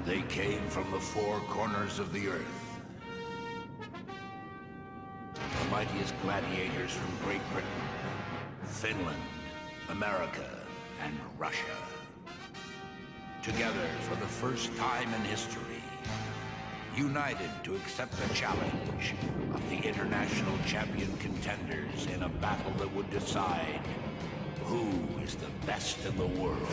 They came from the four corners of the earth. The mightiest gladiators from Great Britain, Finland, America, and Russia. Together for the first time in history, united to accept the challenge of the international champion contenders in a battle that would decide who is the best in the world.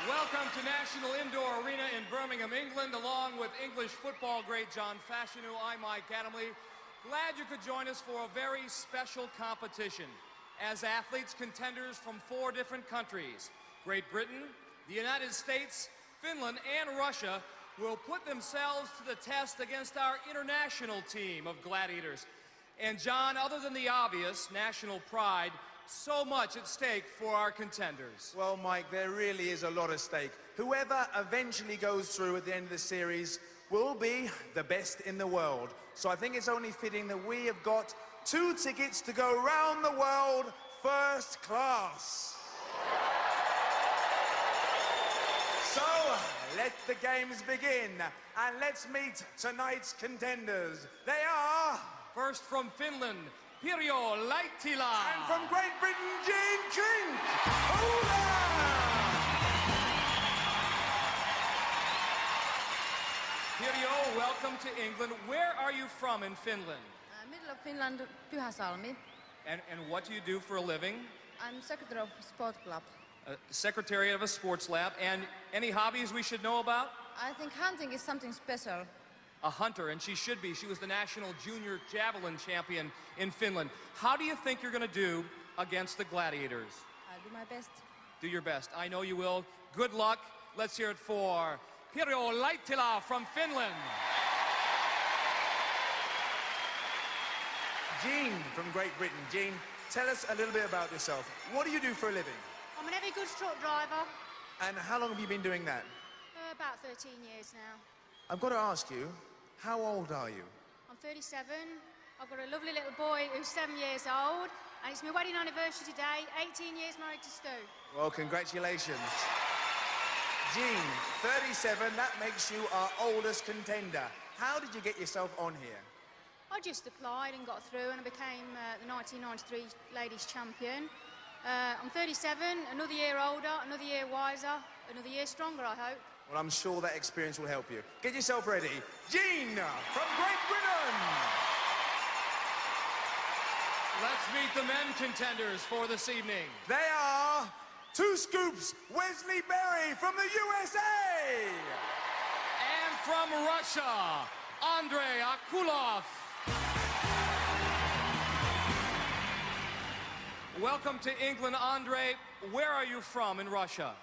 Welcome to National Indoor Arena in Birmingham, England, along with English football great John Fashanu. I'm Mike Adamley. Glad you could join us for a very special competition. As athletes, contenders from 4 different countries, Great Britain, the United States, Finland, and Russia, will put themselves to the test against our international team of gladiators. And John, other than the obvious national pride, so much at stake for our contenders. Well, Mike, there really is a lot at stake. Whoever eventually goes through at the end of the series will be the best in the world. So I think it's only fitting that we have got 2 tickets to go round the world first class. So, let the games begin, and let's meet tonight's contenders. They are... First from Finland, Pirjo Laittila. And from Great Britain, Jane King. Hola! Pirjo, welcome to England. Where are you from in Finland? Middle of Finland, Pyhäsalmi. And what do you do for a living? I'm secretary of sport club. Secretary of a sports lab. And any hobbies we should know about? I think hunting is something special. A hunter, and she should be. She was the national junior javelin champion in Finland. How do you think you're going to do against the gladiators? I'll do my best. Do your best. I know you will. Good luck. Let's hear it for Pirjo Laittila from Finland. Jean from Great Britain. Jean, tell us a little bit about yourself. What do you do for a living? I'm an heavy goods truck driver. And how long have you been doing that? About 13 years now. I've got to ask you, how old are you? I'm 37. I've got a lovely little boy who's 7 years old, and it's my wedding anniversary today. 18 years married to Stu. Well, congratulations. Jean, 37, that makes you our oldest contender. How did you get yourself on here? I just applied and got through, and I became the 1993 ladies champion. I'm 37, another year older, another year wiser, another year stronger, I hope. Well, I'm sure that experience will help you. Get yourself ready. Jean from Great Britain. Let's meet the men contenders for this evening. They are 2 scoops, Wesley Berry from the USA. And from Russia, Andrei Akulov. Welcome to England, Andrei. Where are you from in Russia?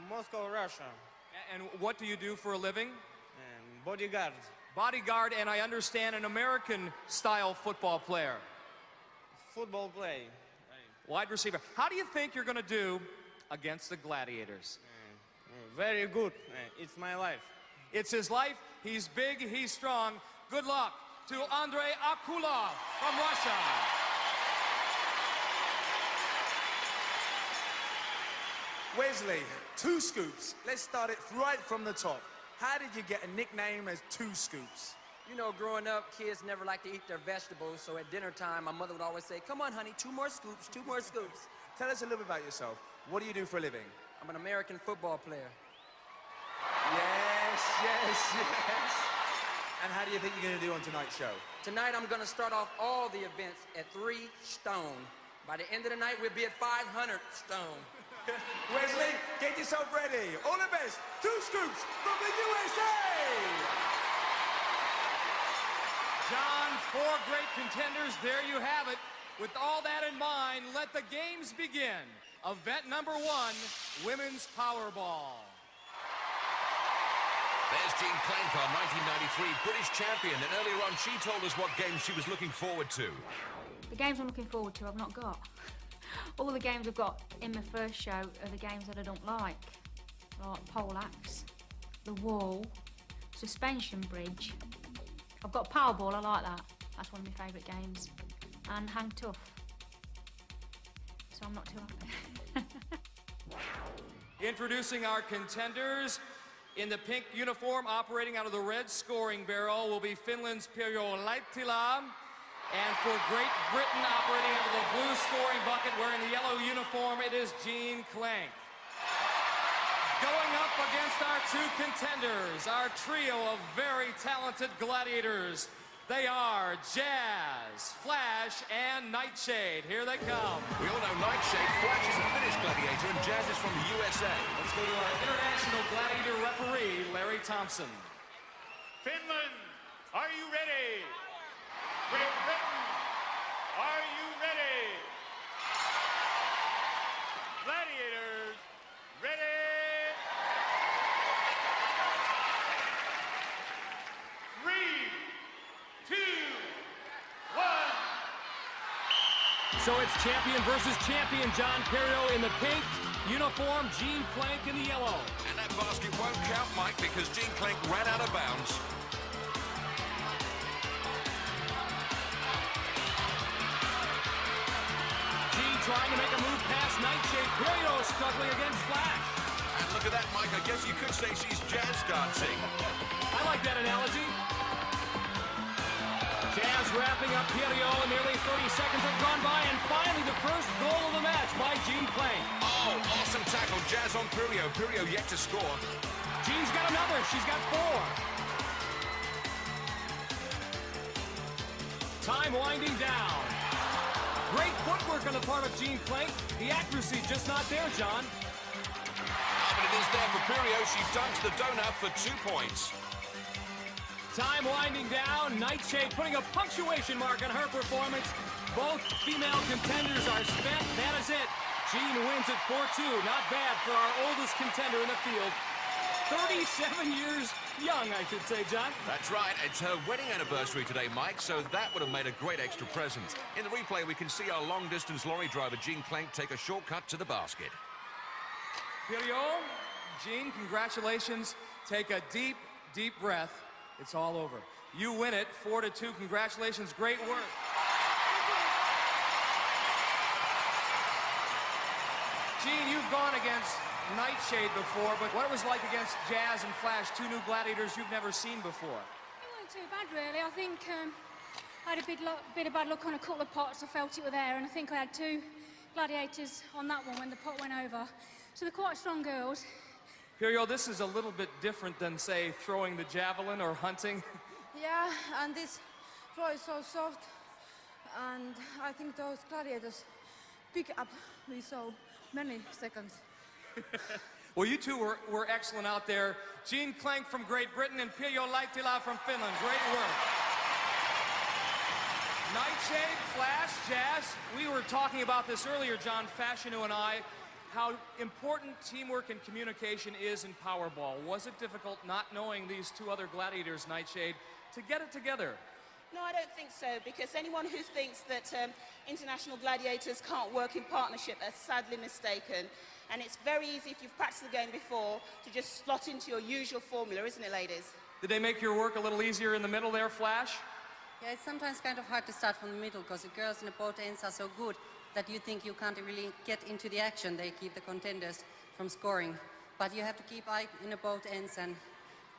Moscow, Russia. And what do you do for a living? Bodyguard. Bodyguard, and I understand an American-style football player. Football play. Wide receiver. How do you think you're going to do against the gladiators? Very good. It's my life. It's his life. He's big. He's strong. Good luck to Andrei Akulov from Russia. Wesley, 2 scoops. Let's start it right from the top. How did you get a nickname as 2 scoops? You know, growing up, kids never like to eat their vegetables, so at dinner time, my mother would always say, come on, honey, 2 more scoops, 2 more scoops. Tell us a little bit about yourself. What do you do for a living? I'm an American football player. Yes, yes, yes. And how do you think you're going to do on tonight's show? Tonight, I'm going to start off all the events at 3 stone. By the end of the night, we'll be at 500 stone. Wesley, get yourself ready. All the best. 2 scoops from the USA! John, 4 great contenders. There you have it. With all that in mind, let the games begin. Event number 1, Women's Powerball. There's Jean Clank, our 1993 British champion, and earlier on she told us what games she was looking forward to. The games I'm looking forward to, I've not got. All the games I've got in my first show are the games that I don't like pole axe, the wall, suspension bridge. I've got Powerball, I like that. That's one of my favourite games. And Hang Tough. So I'm not too happy. Introducing our contenders. In the pink uniform, operating out of the red scoring barrel, will be Finland's Pirjo Laittila. And for Great Britain, operating out of the blue scoring bucket, wearing the yellow uniform, it is Jean Clank. Going up against our 2 contenders, our trio of very talented gladiators. They are Jazz, Flash, and Nightshade. Here they come. We all know Nightshade. Flash is a British gladiator and Jazz is from the USA. Let's go to our international gladiator referee, Larry Thompson. Finland, are you ready? Great Britain, are you ready? Gladiators, ready? So it's champion versus champion. John Pirjo in the pink uniform, Jean Clank in the yellow. And that basket won't count, Mike, because Jean Clank ran out of bounds. Jean trying to make a move past Nightshade. Pirjo struggling against Flash. And look at that, Mike. I guess you could say she's jazz dancing. I like that analogy. Jazz wrapping up Pirjo. Nearly 30 seconds have gone by, and finally the first goal of the match by Jean Clank. Oh, awesome tackle. Jazz on Pirjo. Pirjo yet to score. Jean's got another. She's got 4. Time winding down. Great footwork on the part of Jean Clank. The accuracy just not there, John. But it is there for Pirjo. She dunks the donut for 2 points. Time winding down. Nightshade putting a punctuation mark on her performance. Both female contenders are spent. That is it. Jean wins at 4-2. Not bad for our oldest contender in the field. 37 years young, I should say, John. That's right. It's her wedding anniversary today, Mike, so that would have made a great extra present. In the replay, we can see our long-distance lorry driver, Jean Clank, take a shortcut to the basket. Pirjo, Jean, congratulations. Take a deep, deep breath. It's all over. You win it, 4-2. Congratulations, great work. Jean, you've gone against Nightshade before, but what it was like against Jazz and Flash, 2 new gladiators you've never seen before? It wasn't too bad, really. I think I had a bit of bad luck on a couple of pots. I felt it were there, and I think I had 2 gladiators on that one when the pot went over. So they're quite strong girls. Pirjo, this is a little bit different than, say, throwing the javelin or hunting. Yeah, and this floor is so soft, and I think those gladiators pick up me so many seconds. Well, you 2 were excellent out there. Jean Clank from Great Britain and Pirjo Laittila from Finland. Great work. Nightshade, Flash, Jazz. We were talking about this earlier, John Fashanu and I, how important teamwork and communication is in Powerball. Was it difficult not knowing these 2 other gladiators, Nightshade, to get it together? No, I don't think so, because anyone who thinks that international gladiators can't work in partnership are sadly mistaken. And it's very easy, if you've practiced the game before, to just slot into your usual formula, isn't it, ladies? Did they make your work a little easier in the middle there, Flash? Yeah, it's sometimes kind of hard to start from the middle, because the girls in the both ends are so good that you think you can't really get into the action. They keep the contenders from scoring. But you have to keep eye in the both ends and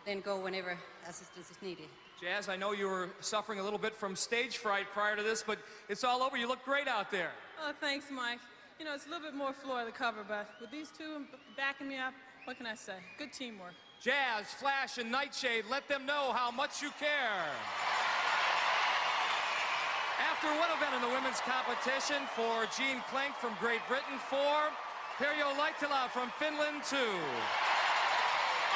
then go whenever assistance is needed. Jazz, I know you were suffering a little bit from stage fright prior to this, but it's all over. You look great out there. Oh, thanks, Mike. You know, it's a little bit more floor of the cover, but with these two backing me up, what can I say? Good teamwork. Jazz, Flash, and Nightshade, let them know how much you care. After one event in the women's competition for Jean Klenk from Great Britain, 4, Pirjo Laitila from Finland, 2.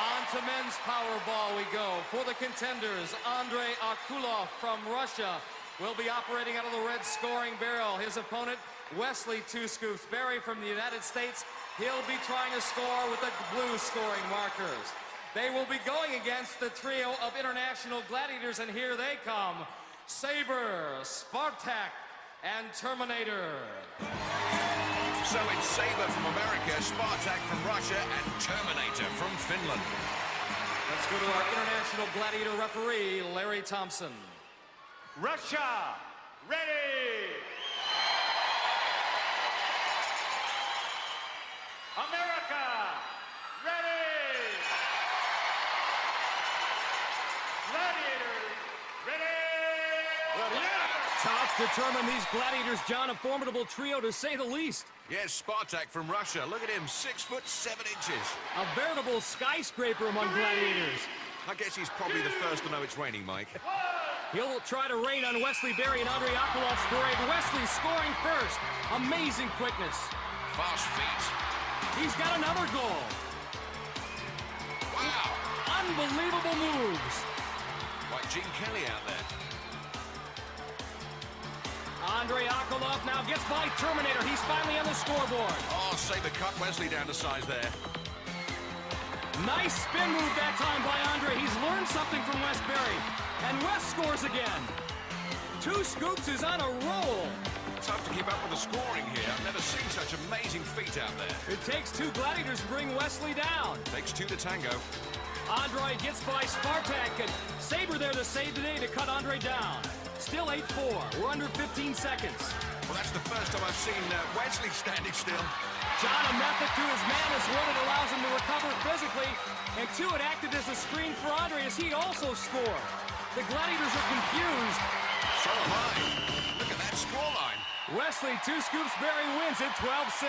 On to men's Powerball we go. For the contenders, Andrei Akulov from Russia will be operating out of the red scoring barrel. His opponent, Wesley 2 Scoops Berry from the United States. He'll be trying to score with the blue scoring markers. They will be going against the trio of international gladiators, and here they come. Saber, Spartak, and Terminator. So it's Saber from America, Spartak from Russia, and Terminator from Finland. Let's go to our international gladiator referee, Larry Thompson. Russia, ready! America, ready! Gladiators, ready! Tough to determine these gladiators, John, a formidable trio to say the least. Yes, Spartak from Russia. Look at him, 6 foot 7 inches. A veritable skyscraper among gladiators. I guess he's probably the first to know it's raining, Mike. He'll try to rain on Wesley Berry and Andrei Akulov's parade. Wesley scoring first. Amazing quickness. Fast feet. He's got another goal. Wow. Unbelievable moves. Like Gene Kelly out there. Andrei Akulov now gets by Terminator. He's finally on the scoreboard. Oh, Saber cut Wesley down to size there. Nice spin move that time by Andrei. He's learned something from Wes Berry. And Wes scores again. 2 Scoops is on a roll. Tough to keep up with the scoring here. I've never seen such amazing feet out there. It takes 2 gladiators to bring Wesley down. Takes 2 to tango. Andrei gets by Spartak, and Saber there to save the day to cut Andrei down. Still 8-4. We're under 15 seconds. Well, that's the first time I've seen Wesley standing still. John, a method to his madness. 1, it allows him to recover physically, and 2, it acted as a screen for Andrei as he also scored. The gladiators are confused. So am I. Look at that scoreline. Wesley 2 Scoops Berry wins it 12-6.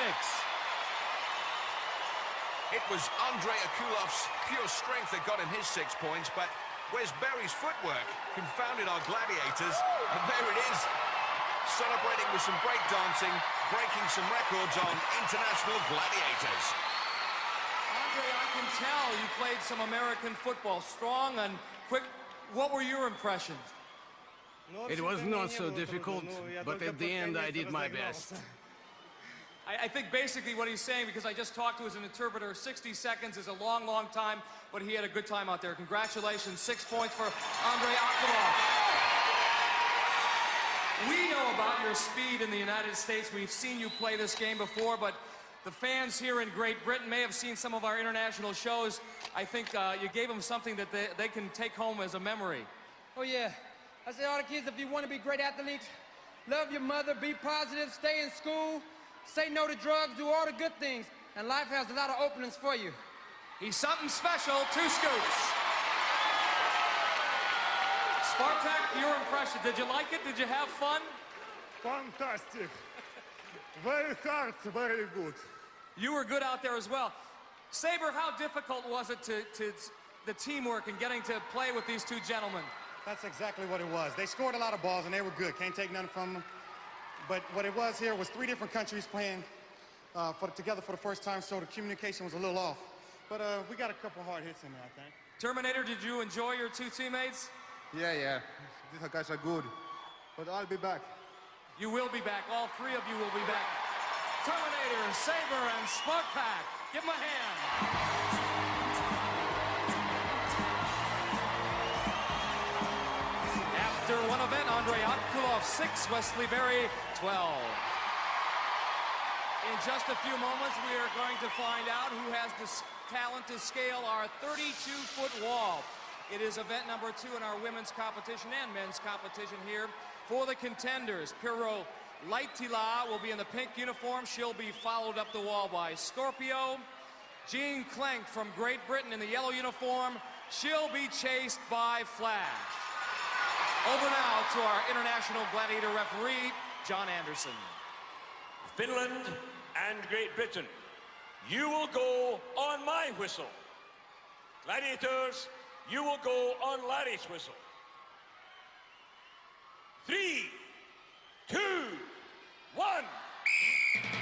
It was Andrei Akulov's pure strength that got him his 6 points, but Wes Berry's footwork confounded our gladiators, and there it is. Celebrating with some break dancing, breaking some records on international gladiators. Andrei, I can tell you played some American football, strong and quick. What were your impressions? It was not so difficult, but at the end I did my best. I think basically what he's saying, because I just talked to his interpreter, 60 seconds is a long, long time, but he had a good time out there. Congratulations, 6 points for Andrei Akulov. We know about your speed in the United States. We've seen you play this game before, but the fans here in Great Britain may have seen some of our international shows. I think you gave them something that they can take home as a memory. Oh, yeah. I say all the kids, if you want to be great athletes, love your mother, be positive, stay in school, say no to drugs, do all the good things, and life has a lot of openings for you. He's something special, 2 scoops. Spartak, your impression, did you like it? Did you have fun? Fantastic. Very hard, very good. You were good out there as well. Saber, how difficult was it to the teamwork and getting to play with these 2 gentlemen? That's exactly what it was. They scored a lot of balls, and they were good. Can't take nothing from them. But what it was here was 3 different countries playing together for the first time, so the communication was a little off. But we got a couple hard hits in there, I think. Terminator, did you enjoy your 2 teammates? Yeah. These guys are good. But I'll be back. You will be back. All 3 of you will be back. Terminator, Saber, and Spartak. Give them a hand. After one event, Andrei Akulov 6, Wesley Berry 12. In just a few moments, we are going to find out who has the talent to scale our 32-foot wall. It is event number 2 in our women's competition and men's competition here. For the contenders, Pirjo Laitila will be in the pink uniform. She'll be followed up the wall by Scorpio. Jean Klenk from Great Britain in the yellow uniform. She'll be chased by Flash. Over now to our International Gladiator referee, John Anderson. Finland and Great Britain, you will go on my whistle. Gladiators, you will go on Larry's whistle. 3, 2, 1.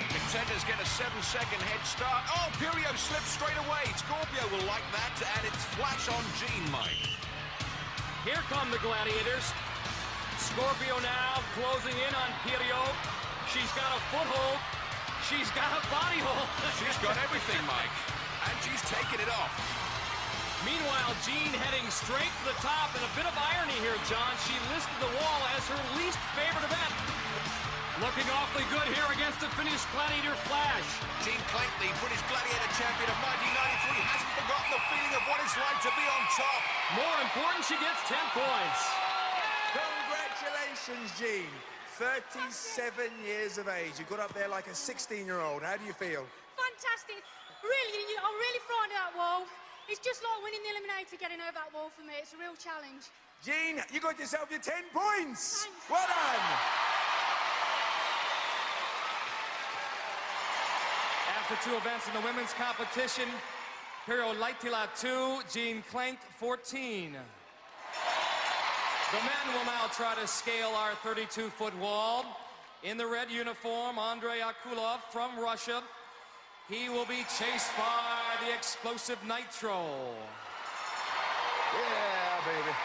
Contenders get a 7-second head start. Oh, Pirio slips straight away. Scorpio will like that, and it's flash on Jean, Mike. Here come the Gladiators. Scorpio now closing in on Pirio. She's got a foothold. She's got a body hold. She's got everything, Mike. And she's taking it off. Meanwhile, Jean heading straight to the top, and a bit of irony here, John. She listed the wall as her least favorite event. Looking awfully good here against the Finnish Gladiator Flash. Jean Clank, the British Gladiator champion of 1993, hasn't forgotten the feeling of what it's like to be on top. More important, she gets 10 points. Congratulations, Jean. 37 years of age. You got up there like a 16-year-old. How do you feel? Fantastic. Really, I'm really frightened of that wall. It's just like winning the eliminator, getting over that wall for me. It's a real challenge. Jean, you got yourself your 10 points. Thanks. Well done. After 2 events in the women's competition, Pirjo Laitila 2, Jean Clank 14. The men will now try to scale our 32-foot wall. In the red uniform, Andrei Akulov from Russia. He will be chased by the explosive Nitro. Yeah, baby.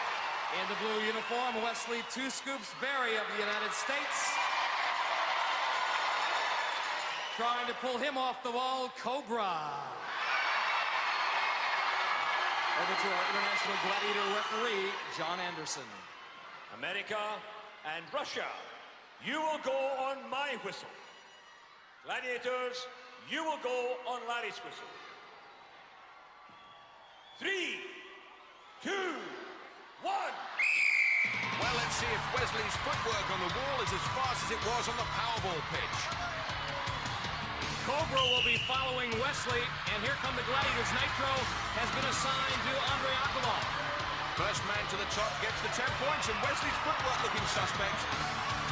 In the blue uniform, Wesley Two Scoops Berry of the United States. Trying to pull him off the wall, Cobra. Over to our International Gladiator referee, John Anderson. America and Russia, you will go on my whistle. Gladiators, you will go on Larry's whistle. 3, 2, 1. Well, let's see if Wesley's footwork on the wall is as fast as it was on the Powerball pitch. Cobra will be following Wesley, and here come the Gladiators. Nitro has been assigned to Andrei Akulov. First man to the top gets the 10 points, and Wesley's footwork looking suspect.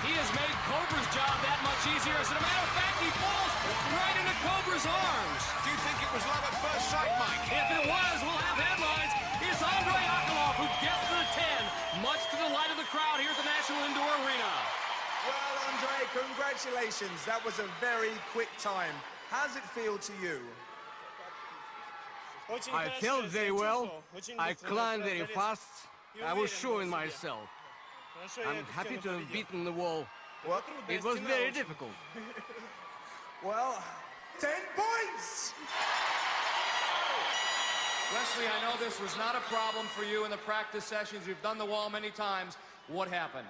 He has made Cobra's job that much easier. As a matter of fact, he falls right into Cobra's arms. Do you think it was love at first sight, Mike? If it was, we'll have headlines. It's Andrei Akulov who gets to the 10, much to the delight of the crowd here at the National Indoor Arena. Well, Andrei, congratulations. That was a very quick time. How does it feel to you? I felt very well. I climbed very fast. I was sure in myself. I'm happy to have beaten the wall. What? It was very difficult. Well, 10 points! Wesley, I know this was not a problem for you in the practice sessions. You've done the wall many times. What happened?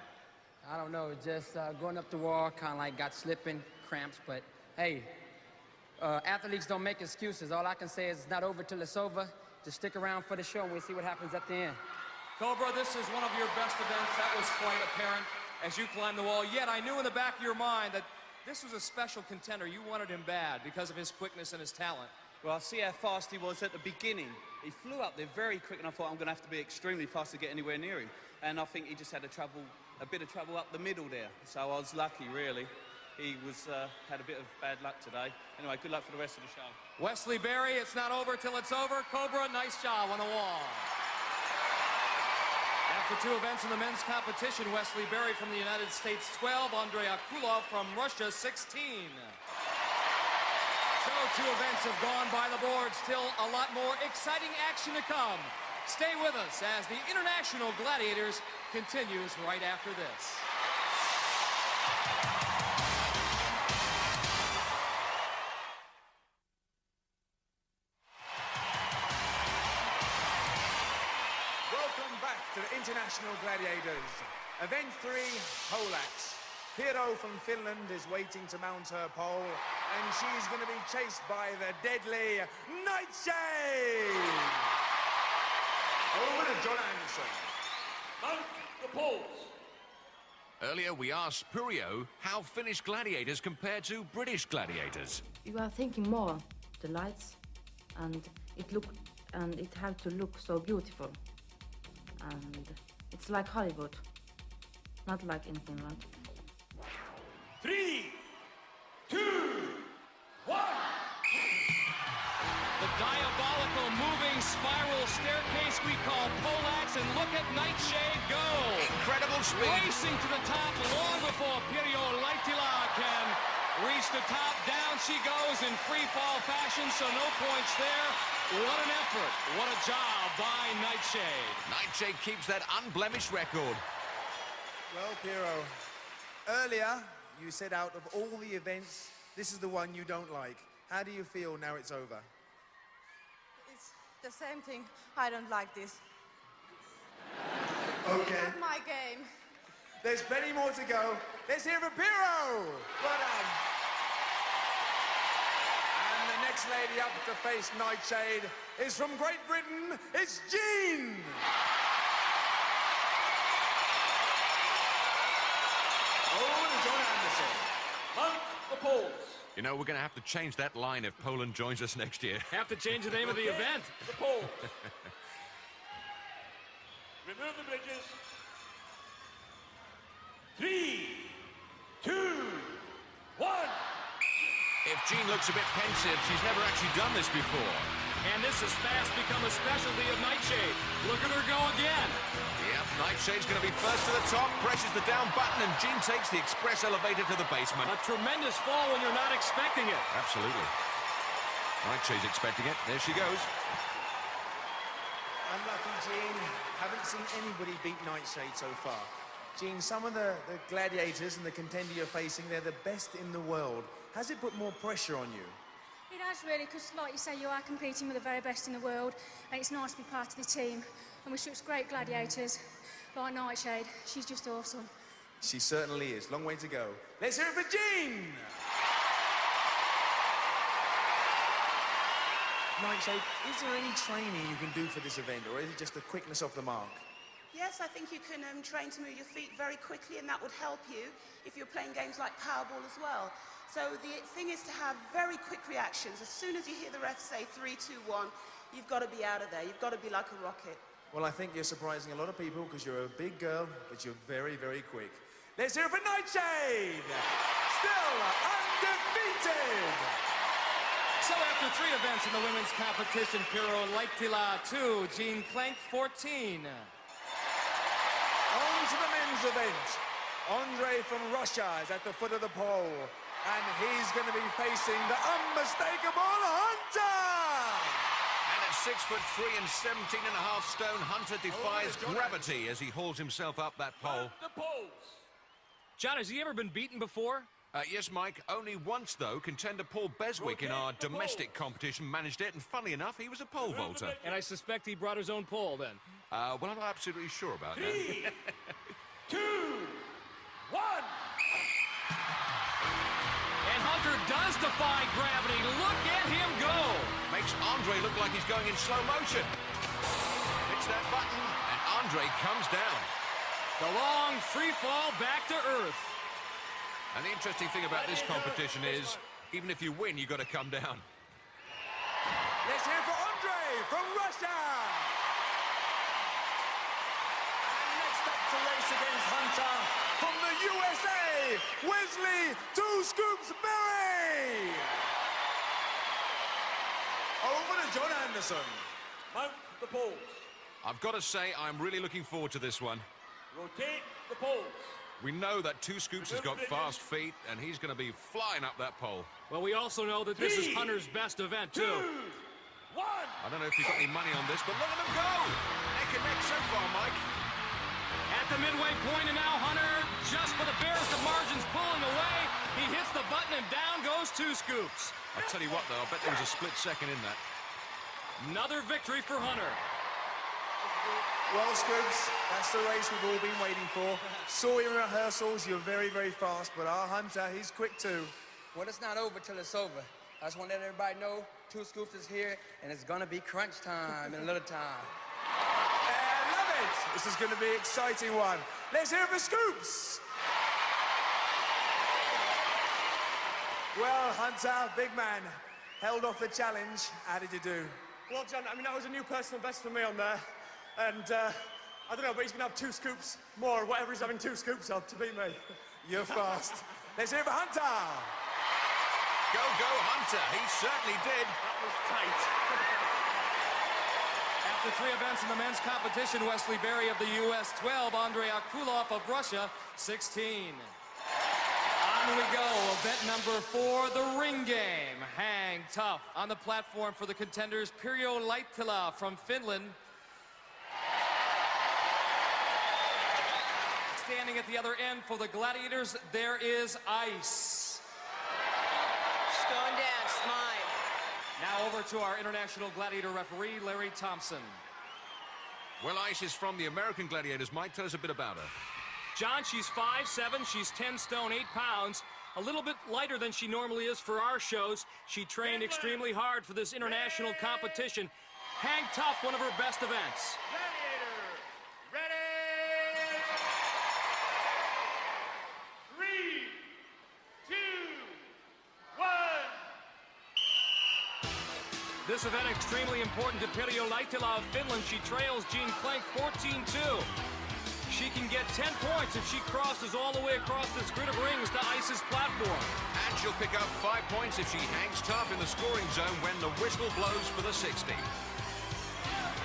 I don't know, just going up the wall, kind of like got slipping, cramps, but hey, athletes don't make excuses. All I can say is it's not over till it's over. Just stick around for the show and we'll see what happens at the end. Cobra, this is one of your best events. That was quite apparent as you climbed the wall. Yet I knew in the back of your mind that this was a special contender. You wanted him bad because of his quickness and his talent. Well, I see how fast he was at the beginning. He flew up there very quick, and I thought I'm going to have to be extremely fast to get anywhere near him. And I think he just had a bit of trouble up the middle there. So I was lucky, really. He had a bit of bad luck today. Anyway, good luck for the rest of the show. Wesley Berry, it's not over till it's over. Cobra, nice job on the wall. After 2 events in the men's competition, Wesley Berry from the United States 12, Andrei Akulov from Russia 16. So 2 events have gone by the board. Still a lot more exciting action to come. Stay with us as the International Gladiators continues right after this. Welcome back to the International Gladiators. Event 3, poleaxe. Pirjo from Finland is waiting to mount her pole, and she's going to be chased by the deadly Nightshade! Over to John Anderson. Mount the poles. Earlier, we asked Pirjo how Finnish gladiators compare to British gladiators. You are thinking more the lights, and it had to look so beautiful, and it's like Hollywood. not like in Finland. 3, 2, 1. The diabolical moving spiral staircase we call poleaxe, and look at Nightshade go! Incredible speed. Racing to the top long before Pirjo Laitila can reach the top. Down she goes in free fall fashion, so no points there. What an effort. What a job by Nightshade. Nightshade keeps that unblemished record. Well, Pirjo, earlier you said out of all the events, this is the one you don't like. How do you feel now it's over? It's the same thing. I don't like this. Okay. Not my game. There's plenty more to go. Let's hear from Pirjo. Well done. And the next lady up to face Nightshade is from Great Britain. It's Jean. Over to John Anderson. Mount the poles. You know, we're going to have to change that line if Poland joins us next year. Have to change the name of the event. The poles. Remove the bridges. 3, 2, 1. If Jean looks a bit pensive, she's never actually done this before. And this has fast become a specialty of Nightshade. Look at her go again. Yep, Nightshade's going to be first to the top, presses the down button, and Jean takes the express elevator to the basement. A tremendous fall when you're not expecting it. Absolutely. Nightshade's expecting it. There she goes. Unlucky, Jean. Haven't seen anybody beat Nightshade so far. Jean, some of the gladiators and the contender you're facing, they're the best in the world. Has it put more pressure on you? It has really, because like you say, you are competing with the very best in the world, and it's nice to be part of the team. And with such great gladiators like Nightshade, she's just awesome. She certainly is. Long way to go. Let's hear it for Jean! Nightshade, is there any training you can do for this event, or is it just the quickness off the mark? Yes, I think you can train to move your feet very quickly, and that would help you if you're playing games like Powerball as well. So the thing is to have very quick reactions. As soon as you hear the ref say 3, 2, 1, you've got to be out of there. You've got to be like a rocket. Well, I think you're surprising a lot of people because you're a big girl, but you're very, very quick. Let's hear it for Nightshade! Still undefeated! So after 3 events in the women's competition, Pirjo Laitila 2, Jean Plank 14. On to the men's event. Andre from Russia is at the foot of the pole, and he's going to be facing the unmistakable Hunter! And at 6'3" and 17.5 stone, Hunter defies gravity as he hauls himself up that pole. The poles. John, has he ever been beaten before? Yes, Mike. Only once, though. Contender Paul Beswick in our domestic competition managed it, and funny enough, he was a pole vaulter. And I suspect he brought his own pole, then. Well, I'm not absolutely sure about 3, that. 2, 1. And Hunter does defy gravity. Look at him go. Makes Andre look like he's going in slow motion. Hits that button, and Andre comes down. The long free fall back to earth. And the interesting thing about this competition is, even if you win, you've got to come down. Let's hear it for Andre from Russia! And next up to race against Hunter from the USA, Wesley 2 Scoops Berry! Over to John Anderson. Mount the poles. I've got to say, I'm really looking forward to this one. Rotate the poles. We know that 2 Scoops has got fast feet, and he's going to be flying up that pole. Well, we also know that this is Hunter's best event, too. 2, 1. I don't know if you've got any money on this, but look at them go! Neck and neck so far, Mike. At the midway point, and now Hunter, just for the barest of margins, pulling away. He hits the button, and down goes 2 Scoops. I'll tell you what, though, I bet there was a split second in that. Another victory for Hunter. Well, Scoops, that's the race we've all been waiting for. Saw you in rehearsals, you're very, very fast, but our Hunter, he's quick too. Well, it's not over till it's over. I just want to let everybody know 2 Scoops is here, and it's gonna be crunch time in a little time. I love it! This is gonna be an exciting one. Let's hear it for Scoops! Well, Hunter, big man, held off the challenge. How did you do? Well, John, I mean, that was a new personal best for me on there. And I don't know, but he's going to have 2 scoops more, or whatever he's having 2 scoops of to beat me. You're fast. Let's hear it for Hunter. Go, Hunter. He certainly did. That was tight. After 3 events in the men's competition, Wesley Berry of the U.S. 12, Andrei Akulov of Russia 16. On we go, event number 4, the ring game. Hang tough. On the platform for the contenders, Pirjo Laittila from Finland. Standing at the other end for the Gladiators, there is Ice. Stone down, slime. Now over to our international gladiator referee, Larry Thompson. Well, Ice is from the American Gladiators. Mike, tell us a bit about her. John, she's 5'7", she's 10 stone, 8 pounds. A little bit lighter than she normally is for our shows. She trained extremely hard for this international competition. Hang tough, one of her best events. This event extremely important to Pirjo Laittila of Finland. She trails Jean Klenk 14-2. She can get 10 points if she crosses all the way across this grid of rings to Ice's platform. And she'll pick up 5 points if she hangs tough in the scoring zone when the whistle blows for the 60.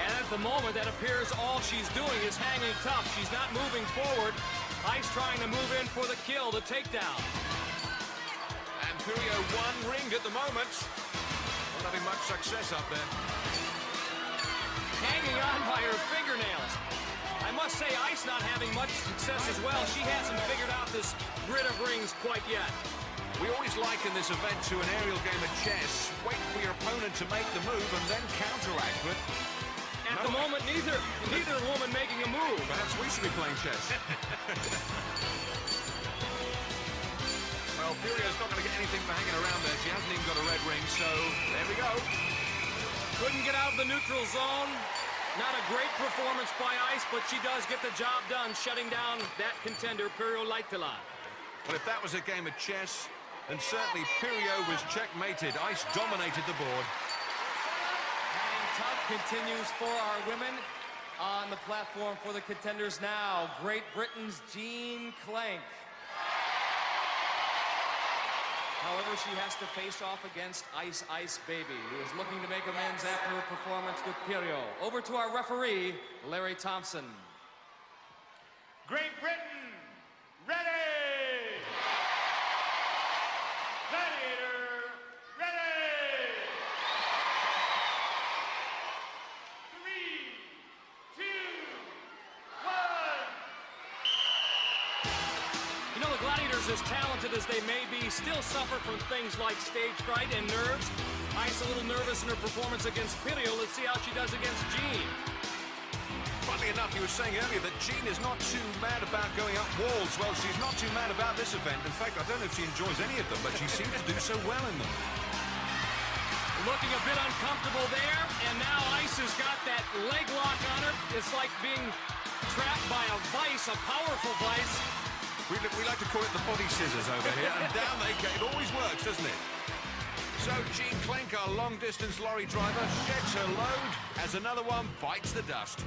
And at the moment, that appears all she's doing is hanging tough. She's not moving forward. Ice trying to move in for the kill, the takedown. And Pirjo 1 ringed at the moment. Not having much success up there. Hanging on by her fingernails. I must say, Ice not having much success as well. She hasn't figured out this grid of rings quite yet. We always liken this event to an aerial game of chess. Wait for your opponent to make the move and then counteract, but... At the moment, neither woman making a move. Perhaps we should be playing chess. Well, Pirjo's not going to get anything for hanging around there. She hasn't even got a red ring, so there we go. Couldn't get out of the neutral zone. Not a great performance by Ice, but she does get the job done, shutting down that contender, Pirjo Laittila. Well, if that was a game of chess, then certainly Pirjo was checkmated. Ice dominated the board. Hang tough continues for our women. On the platform for the contenders now, Great Britain's Jean Klenk. However, she has to face off against Ice Baby, who is looking to make amends after her performance with Pirjo. Over to our referee, Larry Thompson. Great Britain, ready! Gladiator, ready! 3, 2, 1. You know, the Gladiators, as talented as they may be, still suffer from things like stage fright and nerves. Ice a little nervous in her performance against Pirjo. Let's see how she does against Jean. Funnily enough, you were saying earlier that Jean is not too mad about going up walls. Well, she's not too mad about this event. In fact, I don't know if she enjoys any of them, but she seems to do so well in them. Looking a bit uncomfortable there, and now Ice has got that leg lock on her. It's like being trapped by a vice, a powerful vice. We like to call it the body scissors over here, and down they go. It always works, doesn't it? So Jean Klenk, our long-distance lorry driver, sheds her load as another one bites the dust.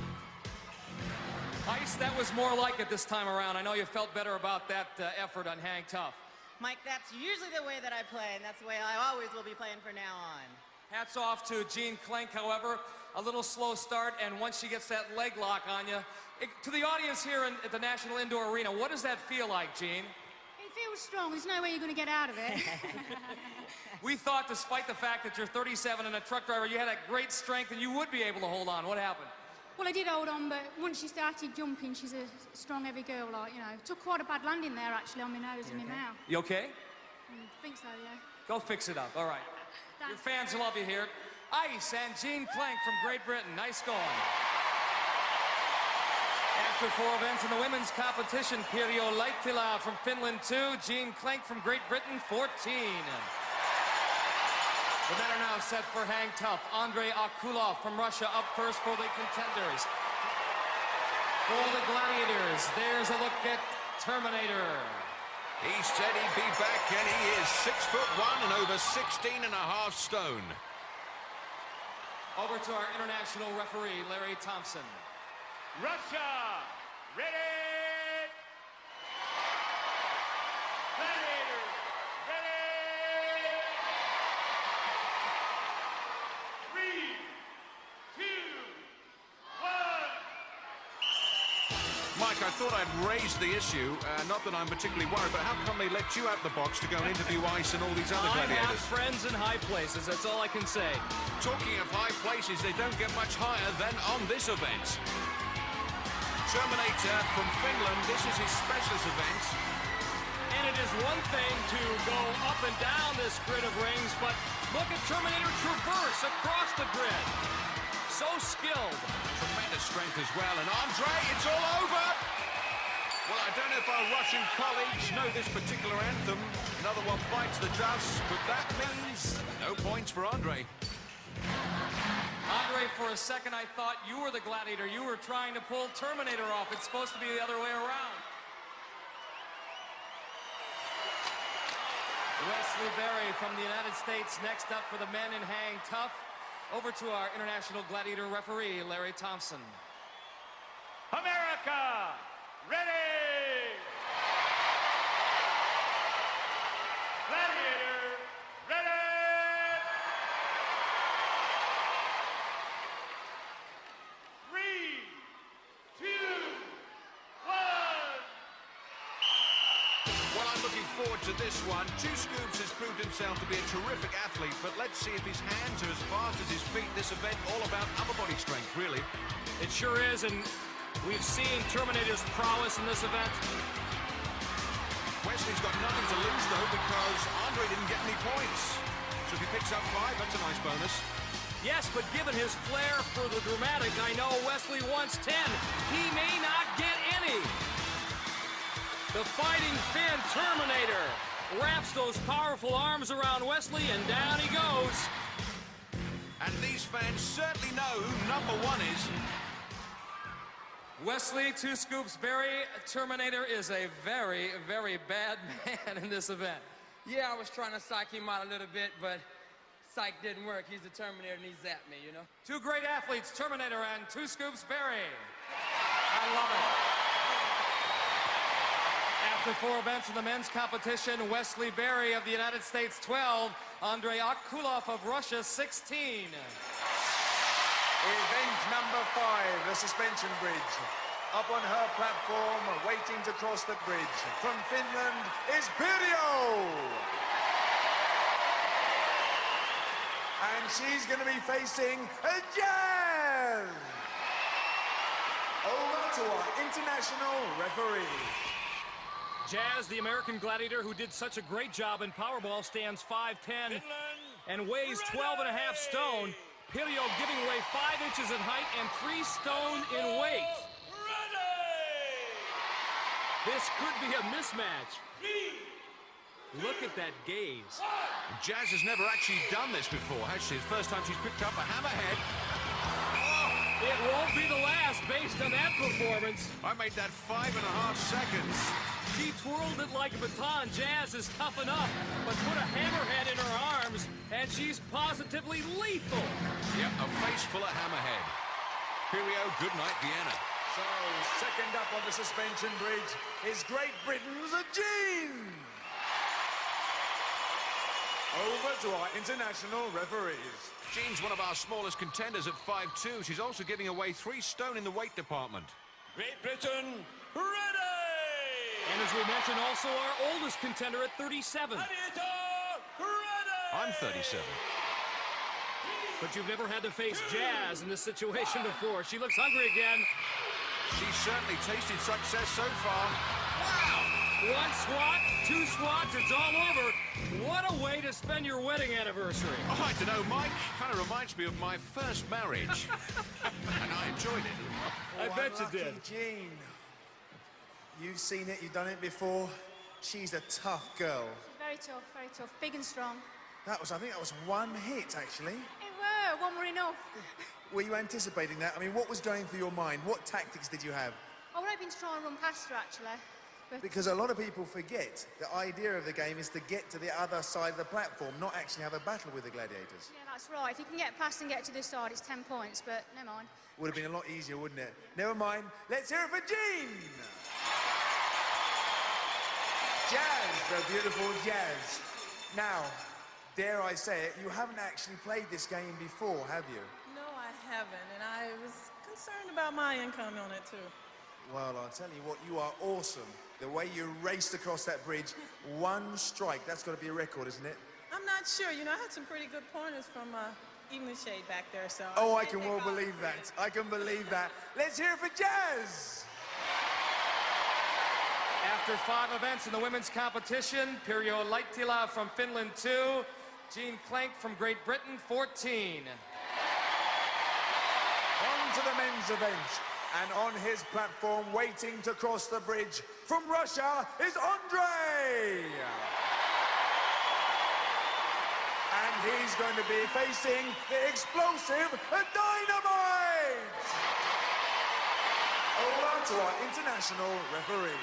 Ice, that was more like it this time around. I know you felt better about that effort on Hang Tough. Mike, that's usually the way that I play, and that's the way I always will be playing from now on. Hats off to Jean Klenk, however. A little slow start, and once she gets that leg lock on you, to the audience here at the National Indoor Arena, what does that feel like, Jean? It feels strong. There's no way you're going to get out of it. We thought, despite the fact that you're 37 and a truck driver, you had that great strength and you would be able to hold on. What happened? Well, I did hold on, but once she started jumping, she's a strong, heavy girl, like, you know. Took quite a bad landing there, actually, on my nose and my mouth. You okay? I think so, yeah. Go fix it up. All right. Your fans love you here. Ice and Jean Klenk from Great Britain. Nice going. After 4 events in the women's competition, Pirjo Laittila from Finland 2, Jean Klenk from Great Britain 14. The men are now set for Hang Tough. Andrei Akulov from Russia up first for the contenders. For the Gladiators, there's a look at Terminator. He said he'd be back, and he is 6'1" and over 16.5 stone. Over to our international referee, Larry Thompson. Russia, ready. Gladiators, ready. 3, 2, 1. Mike, I thought I'd raise the issue, not that I'm particularly worried, but how come they let you out the box to go and interview Ice and all these other I gladiators? have friends in high places, that's all I can say. Talking of high places, they don't get much higher than on this event. Terminator from Finland, this is his specialist event. And it is one thing to go up and down this grid of rings, but look at Terminator traverse across the grid. So skilled. Tremendous strength as well. And Andre, it's all over! Well, I don't know if our Russian colleagues know this particular anthem. Another one bites the dust, but that means no points for Andre. Andre, for a second I thought you were the gladiator. You were trying to pull Terminator off. It's supposed to be the other way around. Wesley Berry from the United States next up for the men in hang tough. Over to our international gladiator referee, Larry Thompson. America, ready. Gladiator, ready. 3, 2, 1. Well, I'm looking forward to this one. Two Scoops has proved himself to be a terrific athlete, but let's see if his hands are as fast as his feet. This event all about upper body strength, really. It sure is, and we've seen Terminator's prowess in this event. Wesley's got nothing to lose, though, because Andre didn't get any points. So if he picks up 5, that's a nice bonus. Yes, but given his flair for the dramatic, I know Wesley wants 10. He may not get any. The fighting Finn Terminator wraps those powerful arms around Wesley, and down he goes. And these fans certainly know who #1 is. Wesley, 2 Scoops Berry. Terminator is a very, very bad man in this event. Yeah, I was trying to psych him out a little bit, but psych didn't work. He's the Terminator and he's at me, you know? 2 great athletes, Terminator and 2 Scoops Berry. I love it. After 4 events in the men's competition, Wesley Berry of the United States 12, Andrei Akulov of Russia 16. Event number 5, the suspension bridge. Up on her platform, waiting to cross the bridge. From Finland is Pirjo! And she's going to be facing Jazz! Over to our international referee. Jazz, the American gladiator who did such a great job in Powerball, stands 5'10" and weighs 12.5 stone. Pirjo giving away 5 inches in height and 3 stone in weight. This could be a mismatch. Look at that gaze. Jazz has never actually done this before, has she? It's the first time she's picked up a hammerhead. It won't be the last based on that performance. I made that 5.5 seconds. She twirled it like a baton. Jazz is tough enough, but put a hammerhead in her arms, and she's positively lethal. Yep, a face full of hammerhead. Pirjo, good night, Vienna. So, second up on the suspension bridge is Great Britain's Jean. Over to our international referees. Jean's one of our smallest contenders at 5'2". She's also giving away 3 stone in the weight department. Great Britain, ready! And as we mentioned, also our oldest contender at 37. I'm 37. But you've never had to face Jazz in this situation before. She looks hungry again. She's certainly tasted success so far. Wow! 1 squat, 2 squats, it's all over. What a way to spend your wedding anniversary. Oh, I don't know, Mike. Kind of reminds me of my first marriage. And I enjoyed it. I bet you did. Jean. You've seen it, you've done it before. She's a tough girl. Very tough, big and strong. I think that was 1 hit, actually. It were, 1 were enough. Were you anticipating that? I mean, what was going through your mind? What tactics did you have? I would have been trying to run past her, actually. Because a lot of people forget the idea of the game is to get to the other side of the platform, not actually have a battle with the gladiators. Yeah, that's right. If you can get past and get to this side, it's 10 points, but never mind. Would have been a lot easier, wouldn't it? Never mind. Let's hear it for Jean! Jazz, the beautiful Jazz. Now, dare I say it, you haven't actually played this game before, have you? No, I haven't, and I was concerned about my income on it, too. Well, I'll tell you what, you are awesome. The way you raced across that bridge, one strike, that's got to be a record, isn't it? I'm not sure. You know, I had some pretty good pointers from Eunice back there, so... Oh, I can well believe that. I can believe that. Let's hear it for Jazz! After 5 events in the women's competition, Pirjo Laittila from Finland 2, Jean Klenk from Great Britain 14. On to the men's event. And on his platform, waiting to cross the bridge from Russia, is Andre! And he's going to be facing the explosive Dynamite! Over to our international referee.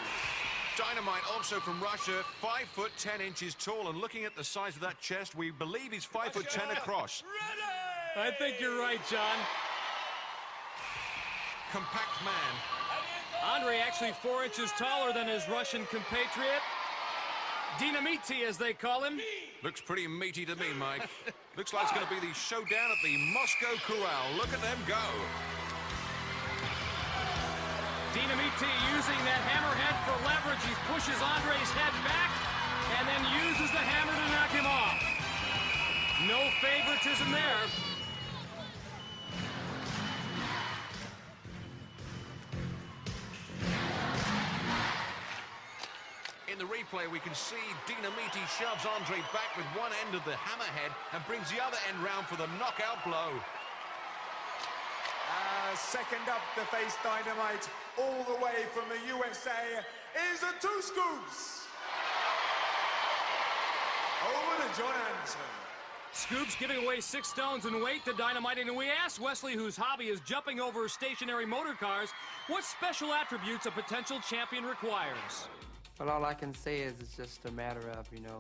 Dynamite, also from Russia, 5'10" tall, and looking at the size of that chest, we believe he's 5'10" across. I think you're right, John. Compact man. Andre actually 4 inches taller than his Russian compatriot. Dynamiti, as they call him. Looks pretty meaty to me, Mike. Looks like it's going to be the showdown at the Moscow Corral. Look at them go. Dynamiti using that hammerhead for leverage. He pushes Andre's head back and then uses the hammer to knock him off. No favoritism there. In the replay, we can see Dynamiti shoves Andre back with one end of the hammerhead and brings the other end round for the knockout blow. Second up to face Dynamite, all the way from the USA, is the 2 Scoops. Over to John Anderson. Scoops giving away 6 stones in weight to Dynamite, and we asked Wesley, whose hobby is jumping over stationary motor cars, what special attributes a potential champion requires. Well, all I can say is it's just a matter of, you know,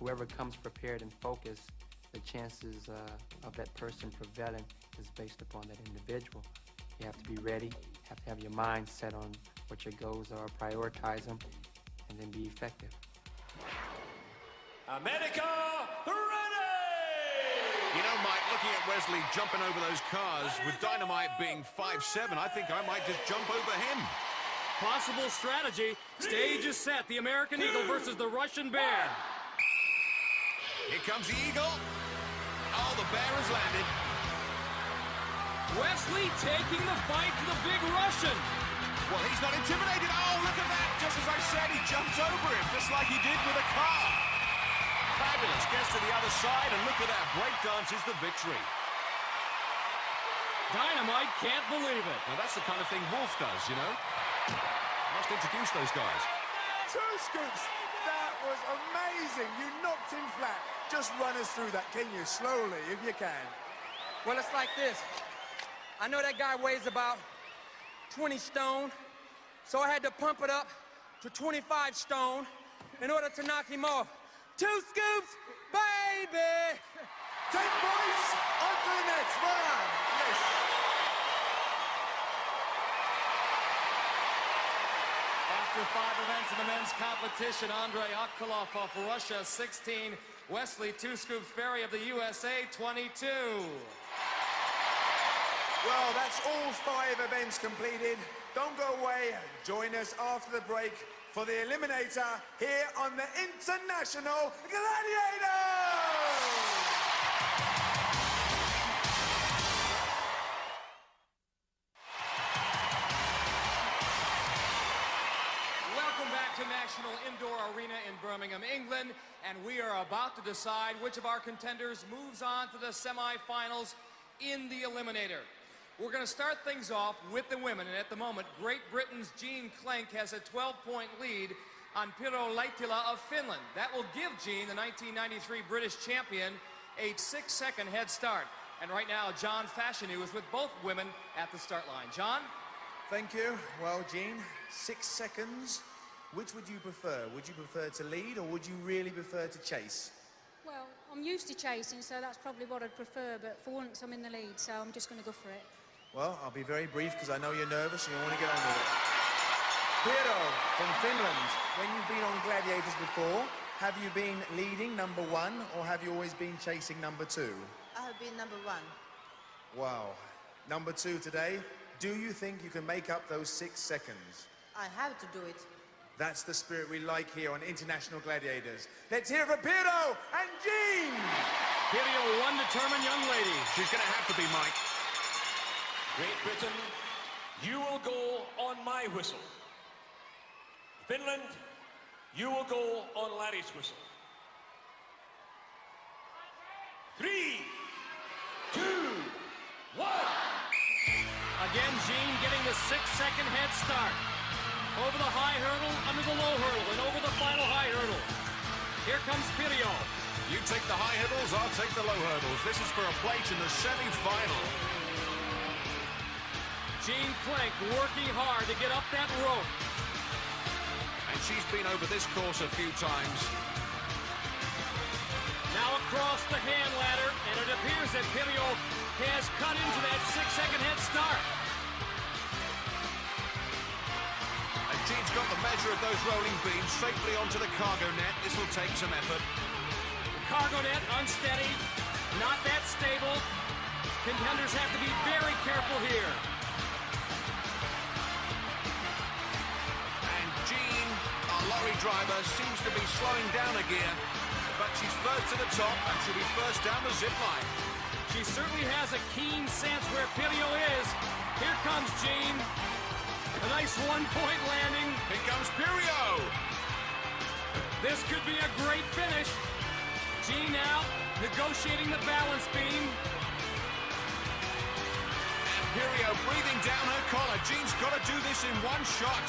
whoever comes prepared and focused, the chances of that person prevailing is based upon that individual. You have to be ready, have to have your mind set on what your goals are, prioritize them, and then be effective. America, ready! You know, Mike, looking at Wesley jumping over those cars, with Dynamite being 5'7", I think I might just jump over him. Possible strategy. Stage is set. The American Eagle versus the Russian Bear. Here comes the Eagle. Oh, the Bear has landed. Wesley taking the fight to the big Russian. Well, he's not intimidated. Oh, look at that. Just as I said, he jumps over him, just like he did with a car. Fabulous. Gets to the other side, and look at that. Breakdance is the victory. Dynamite can't believe it. Now, that's the kind of thing Wolf does, you know. Must introduce those guys. 2 Scoops. That was amazing. You knocked him flat. Just run us through that, can you? Slowly, if you can. Well, it's like this. I know that guy weighs about 20 stone, so I had to pump it up to 25 stone in order to knock him off. 2 Scoops, baby! 10 points on to the next round. Yes. After 5 events in the men's competition, Andrei Akolov of Russia, 16. Wesley 2 Scoops Berry of the USA, 22. Well, that's all 5 events completed. Don't go away. Join us after the break for the Eliminator here on the International Gladiators! Welcome back to National Indoor Arena in Birmingham, England, and we are about to decide which of our contenders moves on to the semifinals in the Eliminator. We're going to start things off with the women, and at the moment, Great Britain's Jean Klenk has a 12-point lead on Pirjo Laittila of Finland. That will give Jean, the 1993 British champion, a 6-second head start. And right now, John Fashanu is with both women at the start line. John? Thank you. Well, Jean, 6 seconds Which would you prefer? Would you prefer to lead, or would you really prefer to chase? Well, I'm used to chasing, so that's probably what I'd prefer, but for once I'm in the lead, so I'm just going to go for it. Well, I'll be very brief because I know you're nervous and you want to get on with it. Piero from Finland, when you've been on Gladiators before, have you been leading number 1, or have you always been chasing number 2? I have been number 1. Wow. Number 2 today. Do you think you can make up those 6 seconds? I have to do it. That's the spirit we like here on International Gladiators. Let's hear it for Piero and Jean! Piero, one determined young lady. She's going to have to be, Mike. Great Britain, you will go on my whistle. Finland, you will go on Larry's whistle. 3, 2, 1. Again, Jean getting the 6-second head start. Over the high hurdle, under the low hurdle, and over the final high hurdle. Here comes Piero. You take the high hurdles, I'll take the low hurdles. This is for a place in the semi-final. Jean Plank working hard to get up that rope. And she's been over this course a few times. Now across the hand ladder, and it appears that Piero has cut into that 6-second head start. And Jean's got the measure of those rolling beams safely onto the cargo net. This will take some effort. The cargo net unsteady, not that stable. Contenders have to be very careful here. And Jean, our lorry driver, seems to be slowing down a gear. But she's first to the top, and she'll be first down the zip line. She certainly has a keen sense where Piero is. Here comes Jean. A nice one-point landing. Here comes Piero. This could be a great finish. Jean now negotiating the balance beam. And Piero breathing down her collar. Jean's got to do this in one shot.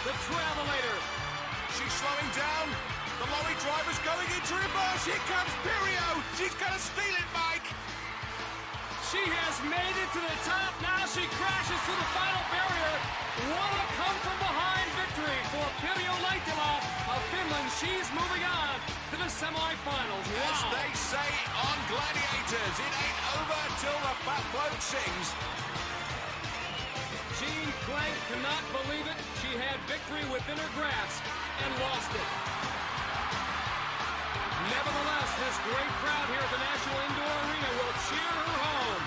The Travelator. She's slowing down. The lorry driver's going into reverse. Here comes Piero. She's going to steal it, Mike. She has made it to the top. Now she crashes through the final barrier. What a come-from-behind victory for Piero Laitila of Finland. She's moving on to the semifinals. Wow. As they say on Gladiators, it ain't over till the fat bloke sings. Jean Plank cannot believe it. She had victory within her grasp and lost it. Nevertheless, this great crowd here at the National Indoor Arena will cheer her home.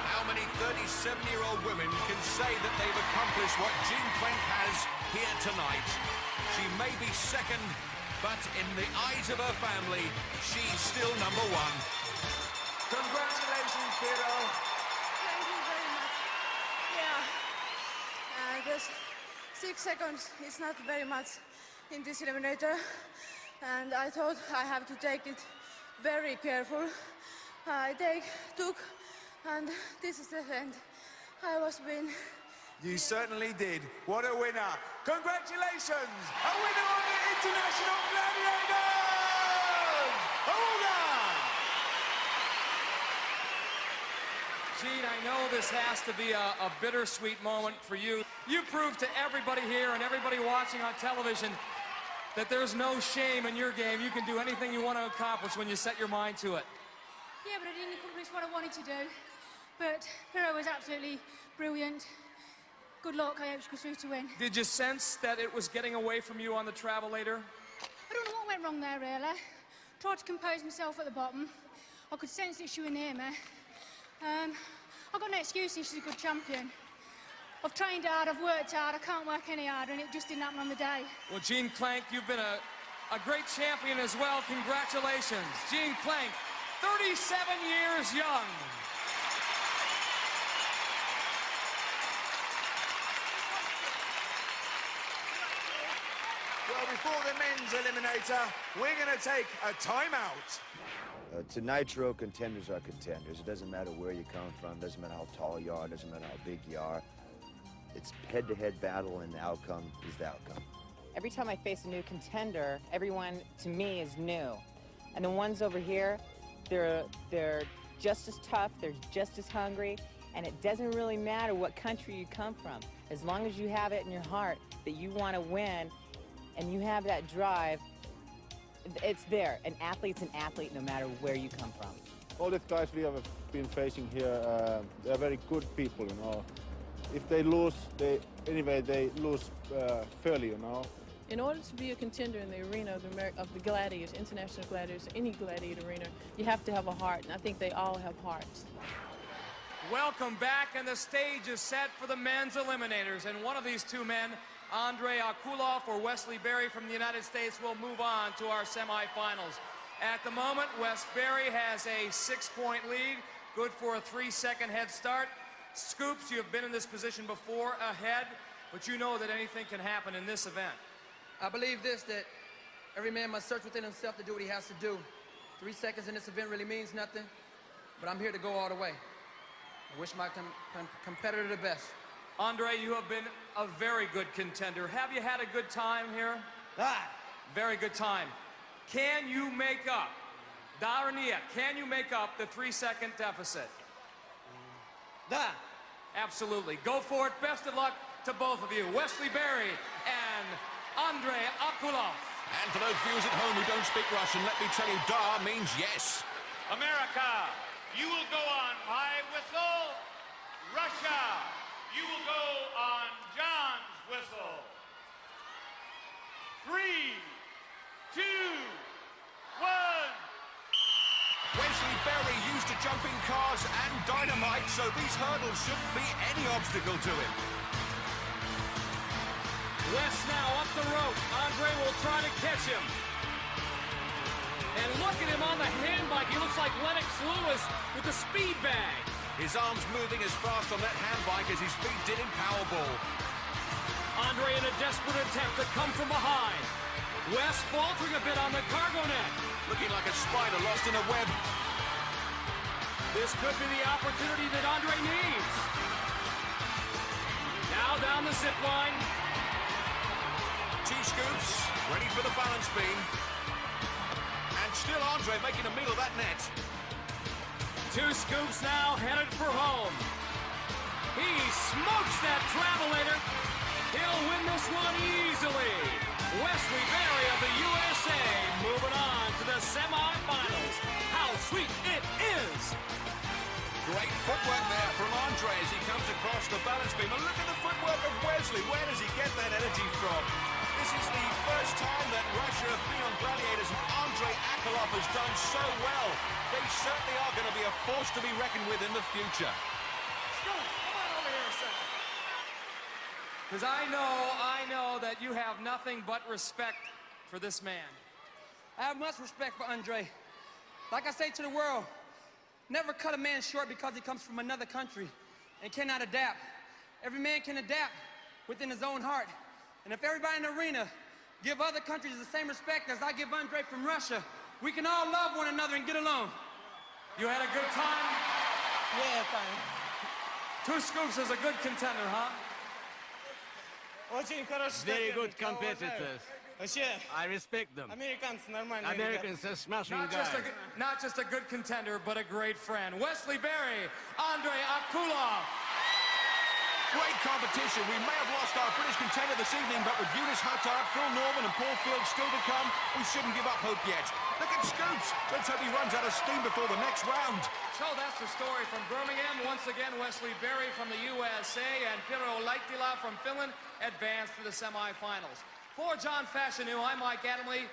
How many 37-year-old women can say that they've accomplished what Jean Plank has here tonight? She may be second, but in the eyes of her family, she's still number 1. Congratulations, Piero. Thank you very much. Yeah, I guess 6 seconds is not very much in this eliminator, and I thought I have to take it very careful. I took, and this is the end. I was win. You certainly did. What a winner. Congratulations, a winner of the International Gladiators! Hold Jean, I know this has to be a bittersweet moment for you. You proved to everybody here and everybody watching on television that there's no shame in your game. You can do anything you want to accomplish when you set your mind to it. Yeah, but I didn't accomplish what I wanted to do. But Piero was absolutely brilliant. Good luck, I hope she goes through to win. Did you sense that it was getting away from you on the Travelator? I don't know what went wrong there, really. Tried to compose myself at the bottom. I could sense that she was near me. I've got no excuse if she's a good champion. I've trained hard, I've worked hard, I can't work any harder, and it just didn't happen on the day. Well, Jean Plank, you've been a great champion as well. Congratulations. Jean Plank, 37 years young. Well, before the men's eliminator, we're going to take a timeout. To Nitro, contenders are contenders. It doesn't matter where you come from, doesn't matter how tall you are, doesn't matter how big you are. It's head-to-head battle, and the outcome is the outcome. Every time I face a new contender, everyone to me is new. And the ones over here, they're just as tough, they're just as hungry, and it doesn't really matter what country you come from. As long as you have it in your heart that you want to win and you have that drive, it's there. An athlete's an athlete no matter where you come from. All these guys we have been facing here, they're very good people, you know. If they lose, they lose fairly, you know. In order to be a contender in the arena of the gladiators, international gladiators, any gladiator arena, you have to have a heart, and I think they all have hearts. Welcome back, and the stage is set for the men's eliminators. And one of these two men, Andrei Akulov or Wesley Berry from the United States, will move on to our semifinals. At the moment, Wes Berry has a 6-point lead, good for a 3-second head start. Scoops, you have been in this position before, ahead, but you know that anything can happen in this event. I believe this, that every man must search within himself to do what he has to do. 3 seconds in this event really means nothing, but I'm here to go all the way. I wish my competitor the best. Andre, you have been a very good contender. Have you had a good time here? Very good time. Can you make up, can you make up the 3-second deficit? Absolutely. Go for it. Best of luck to both of you. Wesley Berry and Andrei Akulov. And for those viewers at home who don't speak Russian, let me tell you, da means yes. America, you will go on my whistle. Russia, you will go on John's whistle. 3, 2, 1. Wesley Berry used to jumping cars and dynamite, so these hurdles shouldn't be any obstacle to him. Wes now up the rope. Andre will try to catch him. And look at him on the handbike. He looks like Lennox Lewis with the speed bag. His arms moving as fast on that handbike as his feet did in Powerball. Andre in a desperate attempt to come from behind. Wes faltering a bit on the cargo net. Looking like a spider lost in a web. This could be the opportunity that Andre needs. Now down the zip line. 2 scoops, ready for the balance beam. And still Andre making a meal of that net. 2 scoops now headed for home. He smokes that travelator. He'll win this one easily. Wesley Berry of the USA moving on to the semifinals. How sweet it is! Great footwork there from Andre as he comes across the balance beam. And look at the footwork of Wesley. Where does he get that energy from? This is the first time that Russia have been on Gladiators, and Andrei Akulov has done so well. They certainly are going to be a force to be reckoned with in the future. Come on over here a second. Because I know that you have nothing but respect for this man. I have much respect for Andre. Like I say to the world, never cut a man short because he comes from another country and cannot adapt. Every man can adapt within his own heart. And if everybody in the arena give other countries the same respect as I give Andre from Russia, we can all love one another and get along. You had a good time? Yeah, fine. 2 scoops is a good contender, huh? Very good competitors. I respect them. Americans are smashing guys. Not just a good contender, but a great friend. Wesley Berry, Andrei Akulov. Great competition. We may have lost our British contender this evening, but with Eunice, Huthart, Phil Norman and Paul Field still to come, we shouldn't give up hope yet. Look at Scoops. Let's hope he runs out of steam before the next round. So that's the story from Birmingham. Once again, Wesley Berry from the USA and Pirro Laittila from Finland advanced to the semifinals. For John Fashanu, I'm Mike Adamley.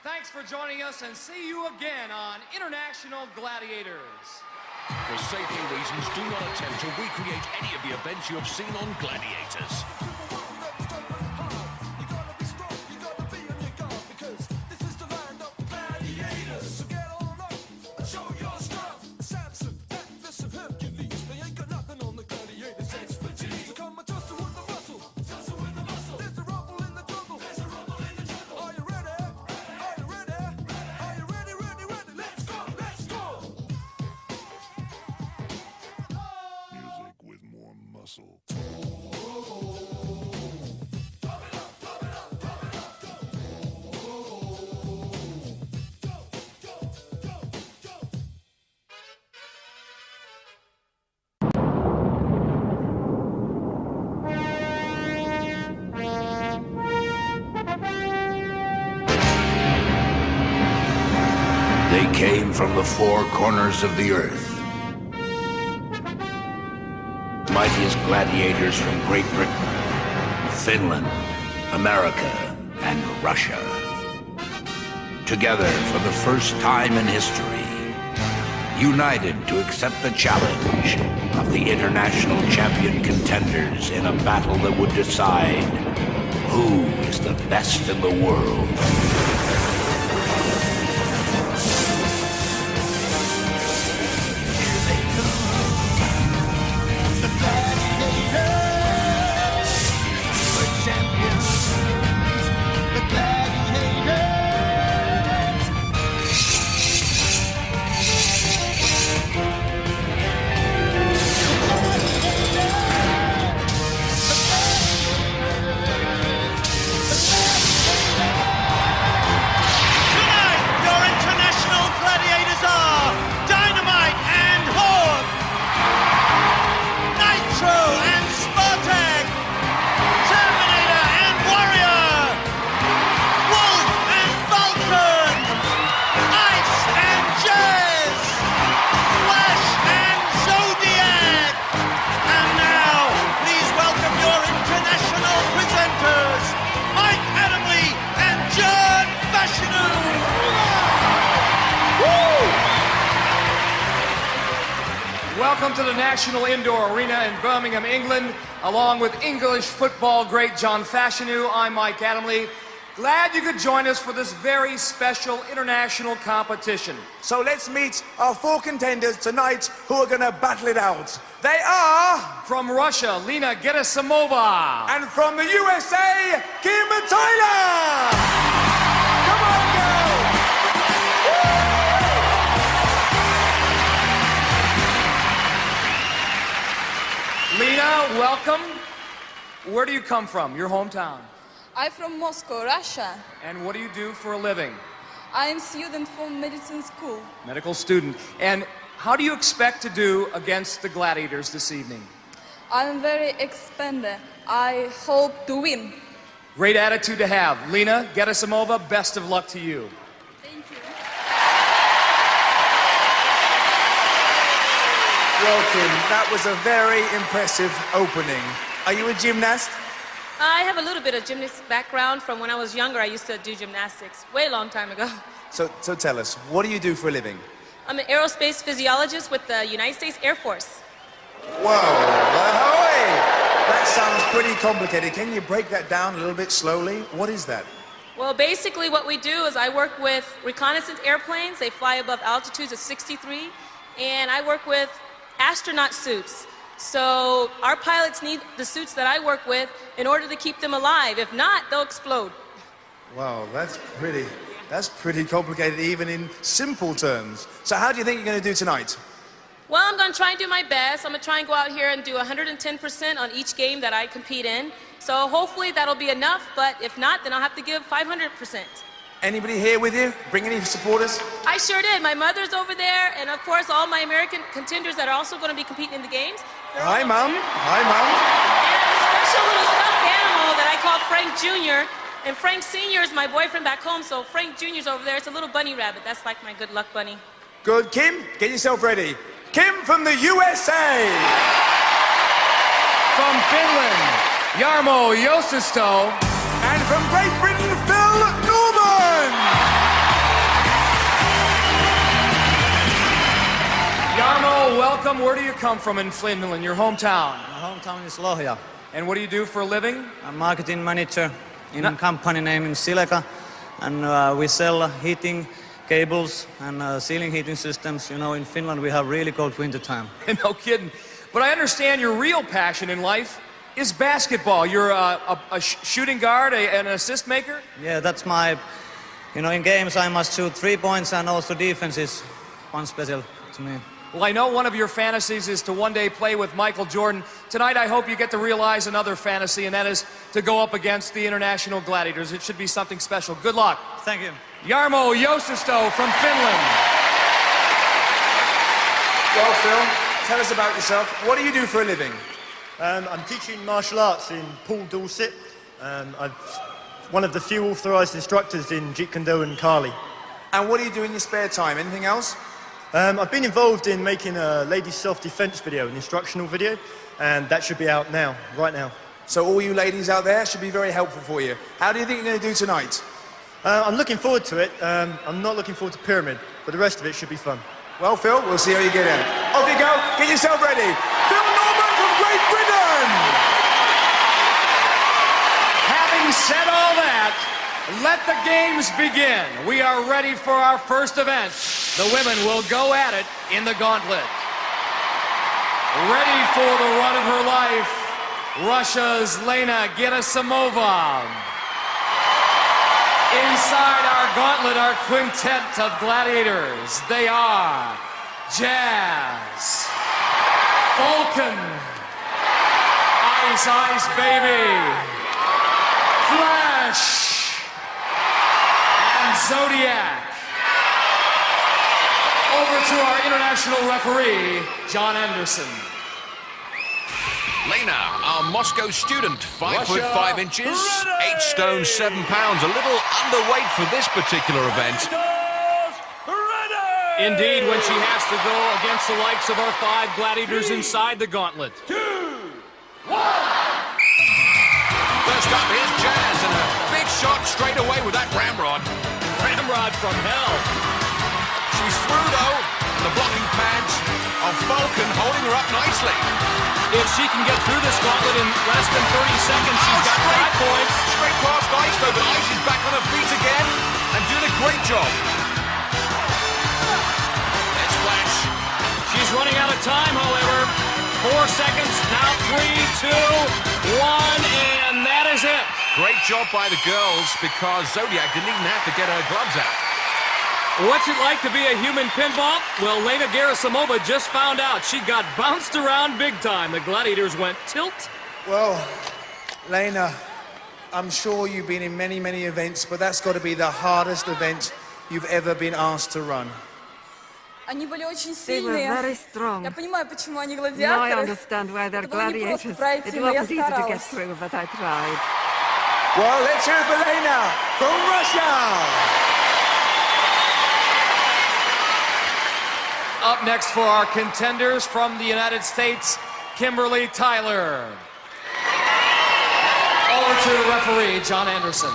Thanks for joining us, and see you again on International Gladiators. For safety reasons, do not attempt to recreate any of the events you have seen on Gladiators. They came from the four corners of the earth. Mightiest gladiators from Great Britain, Finland, America, and Russia. Together for the first time in history, united to accept the challenge of the international champion contenders in a battle that would decide who is the best in the world. Welcome to the National Indoor Arena in Birmingham, England. Along with English football great John Fashanu, I'm Mike Adamley. Glad you could join us for this very special international competition. So let's meet our four contenders tonight who are going to battle it out. They are... From Russia, Lena Gerasimova. And from the USA, Kim Tyler! Come on, girl! Lena, welcome. Where do you come from? Your hometown? I'm from Moscow, Russia. And what do you do for a living? I'm a student from medicine school. Medical student. And how do you expect to do against the Gladiators this evening? I'm very expanded. I hope to win. Great attitude to have. Lena Gerasimova, best of luck to you. Thank you. Well, Kim, that was a very impressive opening. Are you a gymnast? I have a little bit of gymnast background. From when I was younger, I used to do gymnastics way long time ago. So tell us, what do you do for a living? I'm an aerospace physiologist with the United States Air Force. Whoa, ahoy! That sounds pretty complicated. Can you break that down a little bit slowly? What is that? Well, basically what we do is I work with reconnaissance airplanes. They fly above altitudes of 63. And I work with astronaut suits. So our pilots need the suits that I work with in order to keep them alive. If not, they'll explode. Wow, that's pretty complicated even in simple terms. So how do you think you're going to do tonight? Well, I'm going to try and do my best. I'm going to try and go out here and do 110% on each game that I compete in. So hopefully that'll be enough, but if not, then I'll have to give 500%. Anybody here with you? Bring any supporters? I sure did. My mother's over there, and of course all my American contenders that are also going to be competing in the games. Hi, Mom. Hi, Mom. And a special little stuffed animal that I call Frank Jr., and Frank Sr. is my boyfriend back home, so Frank Jr.'s over there. It's a little bunny rabbit. That's like my good luck bunny. Good. Kim, get yourself ready. Kim from the USA. From Finland, Jarmo Joust. And from Great Britain, Phil Norman. Jarmo, welcome. Where do you come from in Finland, your hometown? My hometown is Lohja. And what do you do for a living? I'm marketing manager in a company named Sileka, and we sell heating cables and ceiling heating systems. You know, in Finland we have really cold winter time. No kidding. But I understand your real passion in life is basketball. You're a shooting guard, an assist maker? Yeah, that's my, you know, in games I must shoot 3 points, and also defense is one special to me. Well, I know one of your fantasies is to one day play with Michael Jordan. Tonight, I hope you get to realize another fantasy, and that is to go up against the International Gladiators. It should be something special. Good luck. Thank you. Jarmo Joust from Finland. Well, Phil, tell us about yourself. What do you do for a living? I'm teaching martial arts in Poole, Dorset. I'm one of the few authorised instructors in Jeet Kune Do and Kali. And what do you do in your spare time? Anything else? I've been involved in making a ladies' self-defense video, an instructional video, and that should be out now, right now. So all you ladies out there should be very helpful for you. How do you think you're going to do tonight? I'm looking forward to it. I'm not looking forward to Pyramid, but the rest of it should be fun. Well, Phil, we'll see how you get in. Off you go. Get yourself ready. Phil Norman from Great Britain! Having said all that, let the games begin. We are ready for our first event. The women will go at it in the gauntlet. Ready for the run of her life, Russia's Lena Gerasimova. Inside our gauntlet, our quintet of gladiators. They are Jazz, Falcon, Ice Ice Baby, Flash, and Zodiac. Over to our international referee, John Anderson. Lena, our Moscow student, 5 foot 5 inches, 8 stone 7 pounds, a little underweight for this particular event. Indeed, when she has to go against the likes of our 5 gladiators inside the gauntlet. 2, 1. First up, here's Jazz, and a big shot straight away with that ramrod. Ramrod from hell. She's through, though, and the blocking pads of Falcon holding her up nicely. If she can get through this gauntlet in less than 30 seconds, she's got 5 points. Straight past Ice, though, but Ice is back on her feet again and doing a great job. There's Flash. She's running out of time, however. 4 seconds, now 3, 2, 1, and that is it. Great job by the girls because Zodiac didn't even have to get her gloves out. What's it like to be a human pinball? Well, Lena Gerasimova just found out. She got bounced around big time. The gladiators went tilt. Well, Lena, I'm sure you've been in many, many events, but that's got to be the hardest event you've ever been asked to run. Они были очень They were сильные. very strong. Я понимаю, почему они Now I гладиаторы. understand why they're Это было не gladiators. просто пройти, It но я wasn't easy to get старалась. through, but I tried. Well, let's hear it for Lena from Russia. Up next for our contenders from the United States, Kimberly Tyler. Over to referee John Anderson.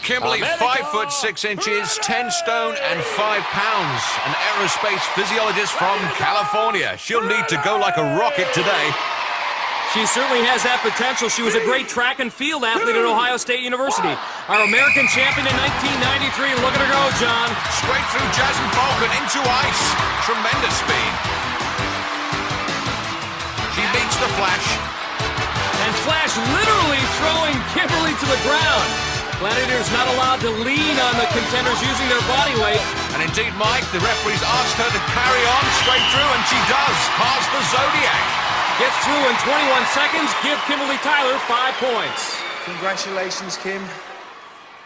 Kimberly, 5 foot 6 inches, 10 stone and 5 pounds. An aerospace physiologist from California. She'll need to go like a rocket today. She certainly has that potential. She was a great track and field athlete at Ohio State University. Our American champion in 1993. Look at her go, John. Straight through Jazz and Falcon into Ice. Tremendous speed. She beats the Flash. And Flash literally throwing Kimberly to the ground. Gladiators not allowed to lean on the contenders using their body weight. And indeed, Mike, the referees asked her to carry on straight through, and she does, past the Zodiac. Gets through in 21 seconds. Give Kimberly Tyler 5 points. Congratulations, Kim.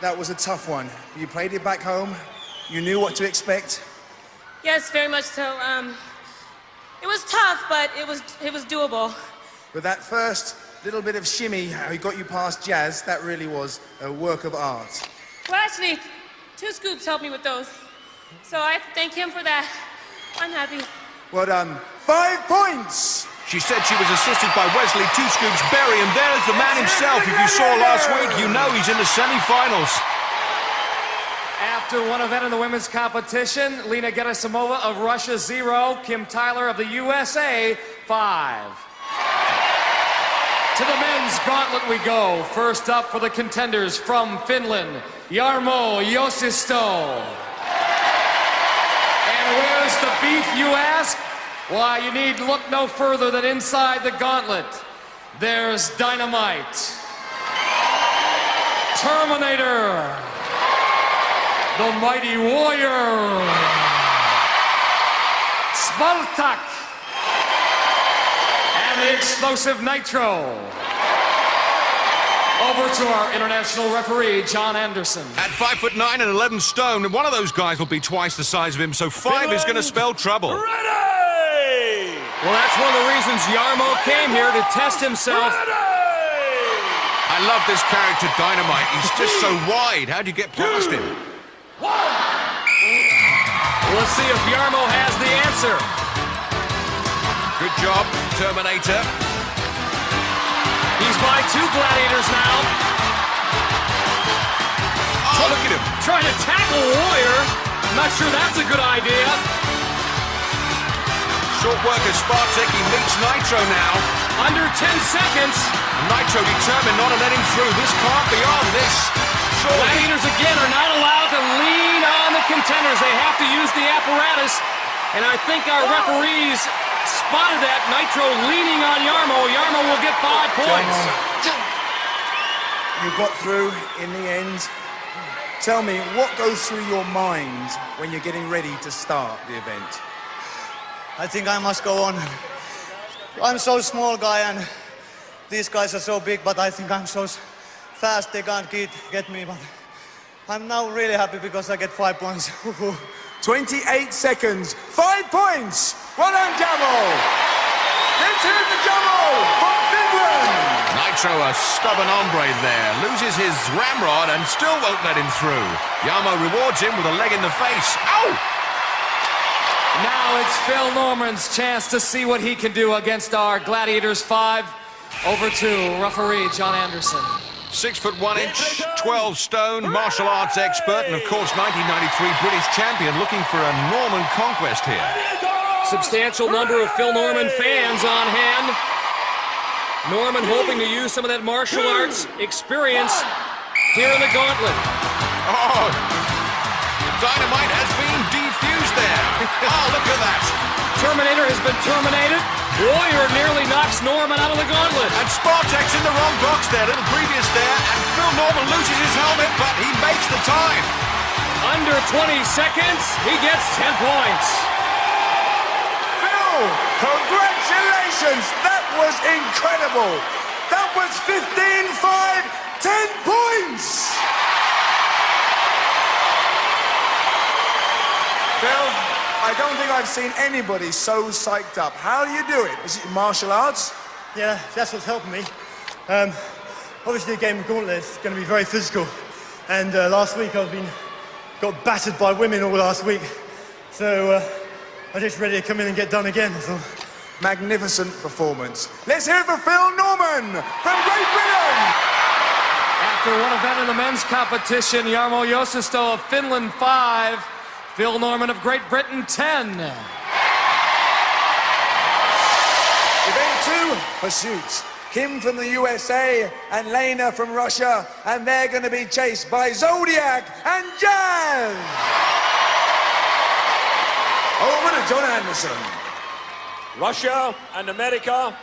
That was a tough one. You played it back home. You knew what to expect. Yes, very much so. It was tough, but it was doable. But that first little bit of shimmy, how he got you past Jazz, that really was a work of art. Well, actually, 2 scoops helped me with those. So I have to thank him for that. I'm happy. Well done. 5 points! She said she was assisted by Wesley, 2 scoops Berry, and there's the man himself. If you saw last week, you know he's in the semi-finals. After one event in the women's competition, Lena Gerasimova of Russia, 0. Kim Tyler of the USA, 5. To the men's gauntlet we go. First up for the contenders from Finland, Jarmo Josisto. And where's the beef, you ask? Why, you need look no further than inside the gauntlet. There's Dynamite, Terminator, the Mighty Warrior, Spartak, and the Explosive Nitro. Over to our international referee, John Anderson. At 5 foot 9 and 11 stone, one of those guys will be twice the size of him, so 5 is going to spell trouble. Well, that's one of the reasons Jarmo came here, to test himself. I love this character, Dynamite. He's just so wide. How do you get past him? 1. Let's see if Jarmo has the answer. Good job, Terminator. He's by 2 gladiators now. Oh, look at him. Trying to tackle Warrior. I'm not sure that's a good idea. Short work of Spartak. He meets Nitro now. Under 10 seconds. Nitro determined not to let him through. This can't be on. This. Surely. Gladiators again are not allowed to lean on the contenders. They have to use the apparatus. And I think our referees spotted that. Nitro leaning on Jarmo. Jarmo will get 5 points. You got through in the end. Tell me, what goes through your mind when you're getting ready to start the event? I think I must go on. I'm so small guy and these guys are so big, but I think I'm so fast they can't get me. But I'm now really happy because I get 5 points. 28 seconds, 5 points. Well done, Jarmo. Let's hear the Jarmo from Finland. Nitro, a stubborn hombre there, loses his ramrod and still won't let him through. Jarmo rewards him with a leg in the face. Ow! Now it's Phil Norman's chance to see what he can do against our Gladiators 5. Over to referee John Anderson. 6 foot 1 inch, 12 stone, martial arts expert, and of course 1993 British champion, looking for a Norman conquest here. Substantial number of Phil Norman fans on hand. Norman hoping to use some of that martial arts experience here in the gauntlet. Oh, dynamite has been defused there. Oh, look at that. Terminator has been terminated. Warrior nearly knocks Norman out of the gauntlet. And Spartak's in the wrong box there, a little previous there, and Phil Norman loses his helmet, but he makes the time. Under 20 seconds, he gets 10 points. Phil, congratulations. That was incredible. That was 15-5, 10 points. Phil, I don't think I've seen anybody so psyched up. How do you do it? Is it martial arts? Yeah, that's what's helping me. Obviously, the game of Gauntlet is going to be very physical. And last week, got battered by women all last week. So I'm just ready to come in and get done again. So. Magnificent performance. Let's hear it for Phil Norman from Great Britain. After one event in the men's competition, Jarmo Joussto of Finland 5. Phil Norman of Great Britain 10. Event 2, pursuits. Kim from the USA and Lena from Russia, and they're going to be chased by Zodiac and Jazz. Over to John Anderson. Russia and America,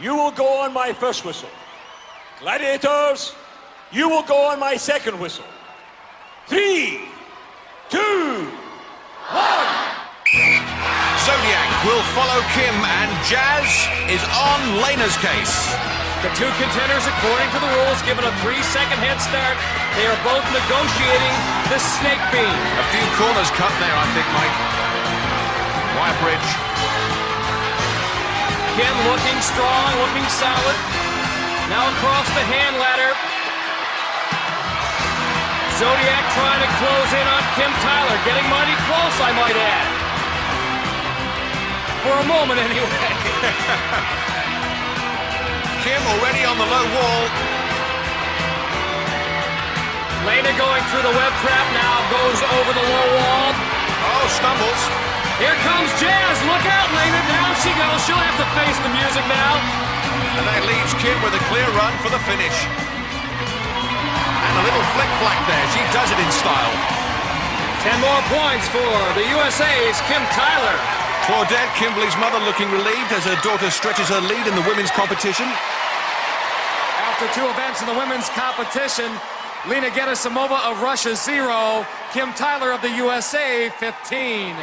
you will go on my first whistle. Gladiators, you will go on my second whistle. 3, 2, 1. Zodiac will follow Kim, and Jazz is on Lena's case. The 2 contenders, according to the rules, given a 3-second head start. They are both negotiating the snake beam. A few corners cut there, I think, Mike. Wire bridge. Kim looking strong, looking solid. Now across the hand ladder. Zodiac trying to close in on Kim Tyler, getting mighty close, I might add. For a moment, anyway. Kim already on the low wall. Lena going through the web trap now, goes over the low wall. Oh, stumbles. Here comes Jazz. Look out, Lena. Down she goes. She'll have to face the music now. And that leaves Kim with a clear run for the finish. And a little flick-flack there. She does it in style. 10 more points for the USA's Kim Tyler. Claudette, Kimberly's mother, looking relieved as her daughter stretches her lead in the women's competition. After 2 events in the women's competition, Lena Gerasimova of Russia 0, Kim Tyler of the USA 15.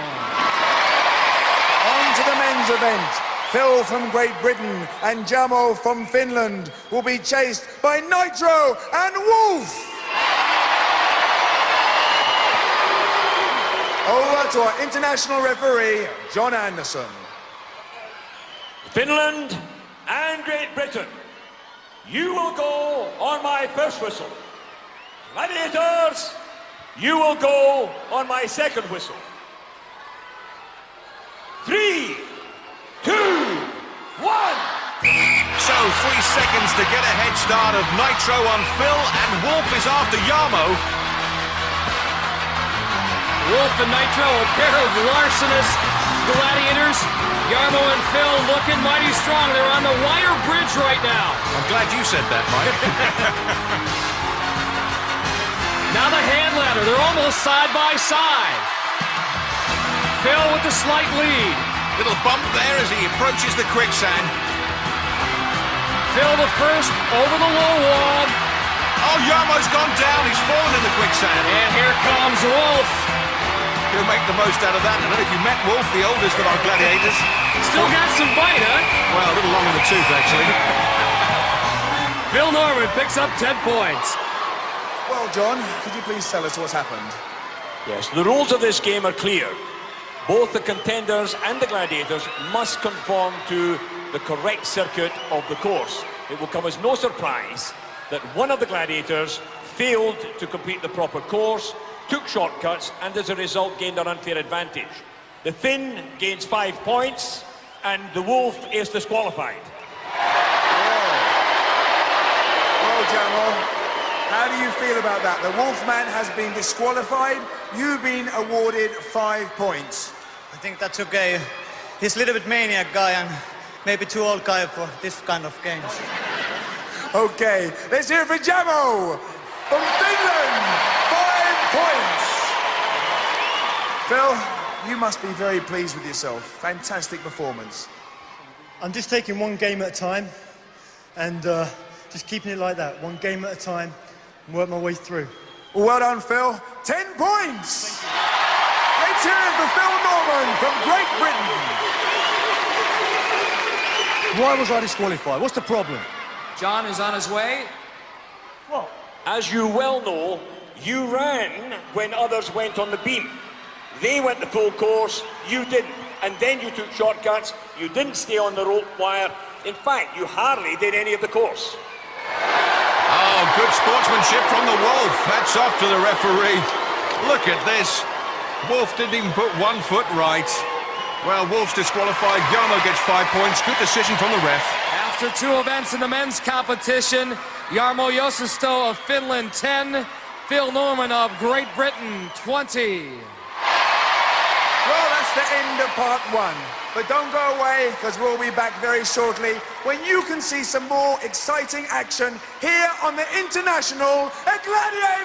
On to the men's event. Phil from Great Britain and Jarmo from Finland will be chased by Nitro and Wolf. Over to our international referee, John Anderson. Finland and Great Britain, you will go on my first whistle. Gladiators, you will go on my second whistle. seconds to get a head start of Nitro on Phil, and Wolf is after Jarmo. Wolf and Nitro, a pair of larcenous gladiators. Jarmo and Phil looking mighty strong. They're on the wire bridge right now. I'm glad you said that, Mike. Now the hand ladder. They're almost side by side. Phil with the slight lead. Little bump there as he approaches the quicksand. Phil the first over the low wall. Oh, Jarmo's gone down. He's fallen in the quicksand. And here comes Wolf. He'll make the most out of that. I don't know if you met Wolf, the oldest of our gladiators. Still got some bite, huh? Well, a little long in the tooth, actually. Phil Norman picks up 10 points. Well, John, could you please tell us what's happened? Yes, the rules of this game are clear. Both the contenders and the gladiators must conform to the correct circuit of the course. It will come as no surprise that one of the gladiators failed to complete the proper course, took shortcuts, and as a result gained an unfair advantage. The thin gains 5 points, and the wolf is disqualified. Well, Jarmo, how do you feel about that? The Wolfman has been disqualified. You've been awarded 5 points. I think that's okay. He's a little bit maniac guy and maybe too old guy for this kind of games. Okay, let's hear it for Jarmo from Finland. 5 points. Phil, you must be very pleased with yourself. Fantastic performance. I'm just taking one game at a time and just keeping it like that. One game at a time and work my way through. Well done, Phil. 10 points. Let's hear it for Phil Norman from Great Britain. Why was I disqualified? What's the problem? John is on his way. Well, as you well know, you ran when others went on the beam. They went the full course, you didn't. And then you took shortcuts, you didn't stay on the rope wire. In fact, you hardly did any of the course. Oh, good sportsmanship from the Wolf. That's off to the referee. Look at this. Wolf didn't even put 1 foot right. Well, Wolf's disqualified. Jarmo gets 5 points. Good decision from the ref. After 2 events in the men's competition, Jarmo Joust of Finland 10, Phil Norman of Great Britain 20. Well, that's the end of part 1. But don't go away, because we'll be back very shortly when you can see some more exciting action here on the International Gladiators!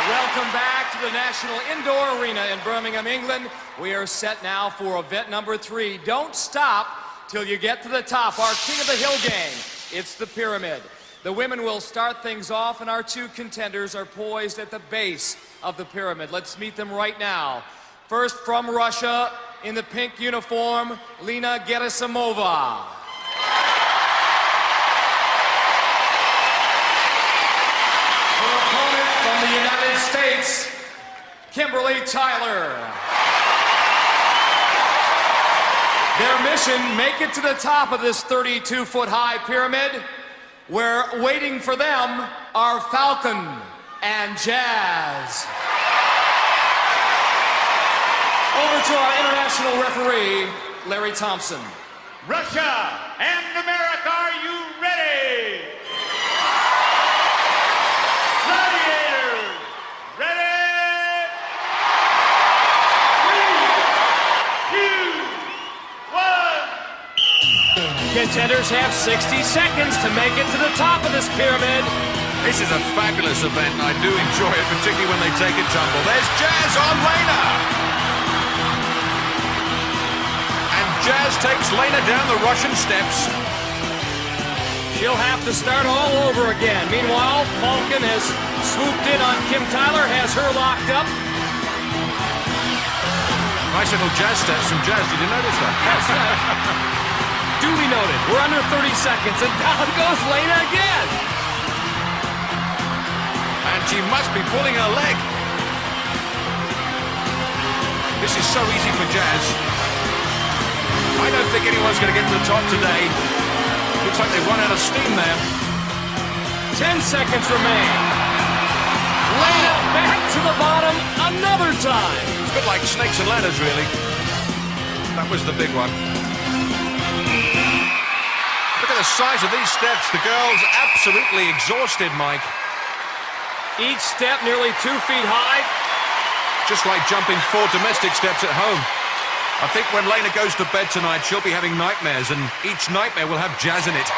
Welcome back to the National Indoor Arena in Birmingham, England. We are set now for event number 3. Don't stop till you get to the top. Our King of the Hill gang. It's the pyramid. The women will start things off, and our 2 contenders are poised at the base of the pyramid. Let's meet them right now. First, from Russia, in the pink uniform, Lena Gerasimova. Her opponent from the United States, Kimberly Tyler. Their mission, make it to the top of this 32-foot-high pyramid, where waiting for them are Falcon and Jazz. Over to our international referee, Larry Thompson. Russia and America, are you ready? Gladiators, ready? 3, 2, 1. Contenders have 60 seconds to make it to the top of this pyramid. This is a fabulous event, and I do enjoy it, particularly when they take a tumble. There's Jazz on Lena. And Jazz takes Lena down the Russian steps. She'll have to start all over again. Meanwhile, Falcon has swooped in on Kim Tyler, has her locked up. Nice little jazz steps from Jazz. Did you notice that? That's right. Duly noted. We're under 30 seconds, and down goes Lena again. And she must be pulling her leg. This is so easy for Jazz. I don't think anyone's going to get to the top today. Looks like they've run out of steam there. 10 seconds remain. Lena to the bottom another time. It's a bit like snakes and ladders, really. That was the big one. Look at the size of these steps. The girl's absolutely exhausted, Mike. Each step nearly 2 feet high. Just like jumping 4 domestic steps at home. I think when Lena goes to bed tonight, she'll be having nightmares, and each nightmare will have jazz in it.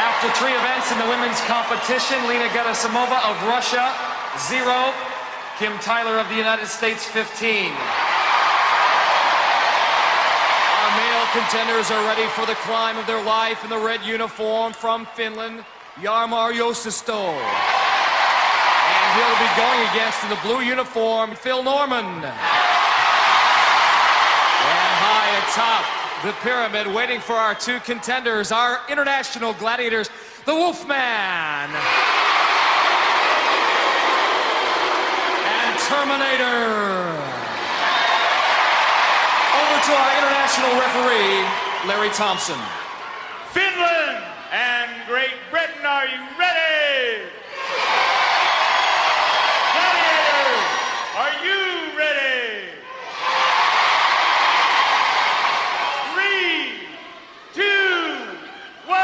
After 3 events in the women's competition, Lena Gerasimova of Russia, 0. Kim Tyler of the United States, 15. Our male contenders are ready for the climb of their life in the red uniform from Finland, Jarmo Joust. And he'll be going against, in the blue uniform, Phil Norman. And high atop the pyramid, waiting for our 2 contenders, our international gladiators, the Wolfman and Terminator. Over to our international referee, Larry Thompson. Finland and Great Britain, are you ready? Gladiators, are you ready? 3, 2, 1.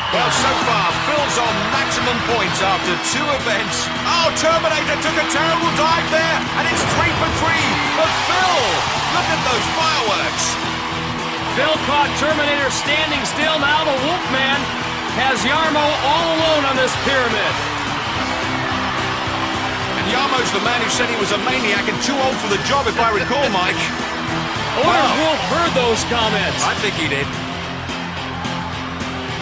Well, so far, Phil's on maximum points after 2 events. Oh, Terminator took a terrible dive there, and it's 3 for 3 for Phil. Look at those fireworks. Phil caught Terminator standing still. Now the Wolfman has Jarmo all alone on this pyramid. And Jarmo's the man who said he was a maniac and too old for the job, if I recall, Mike. I wonder if Wolf heard those comments. I think he did.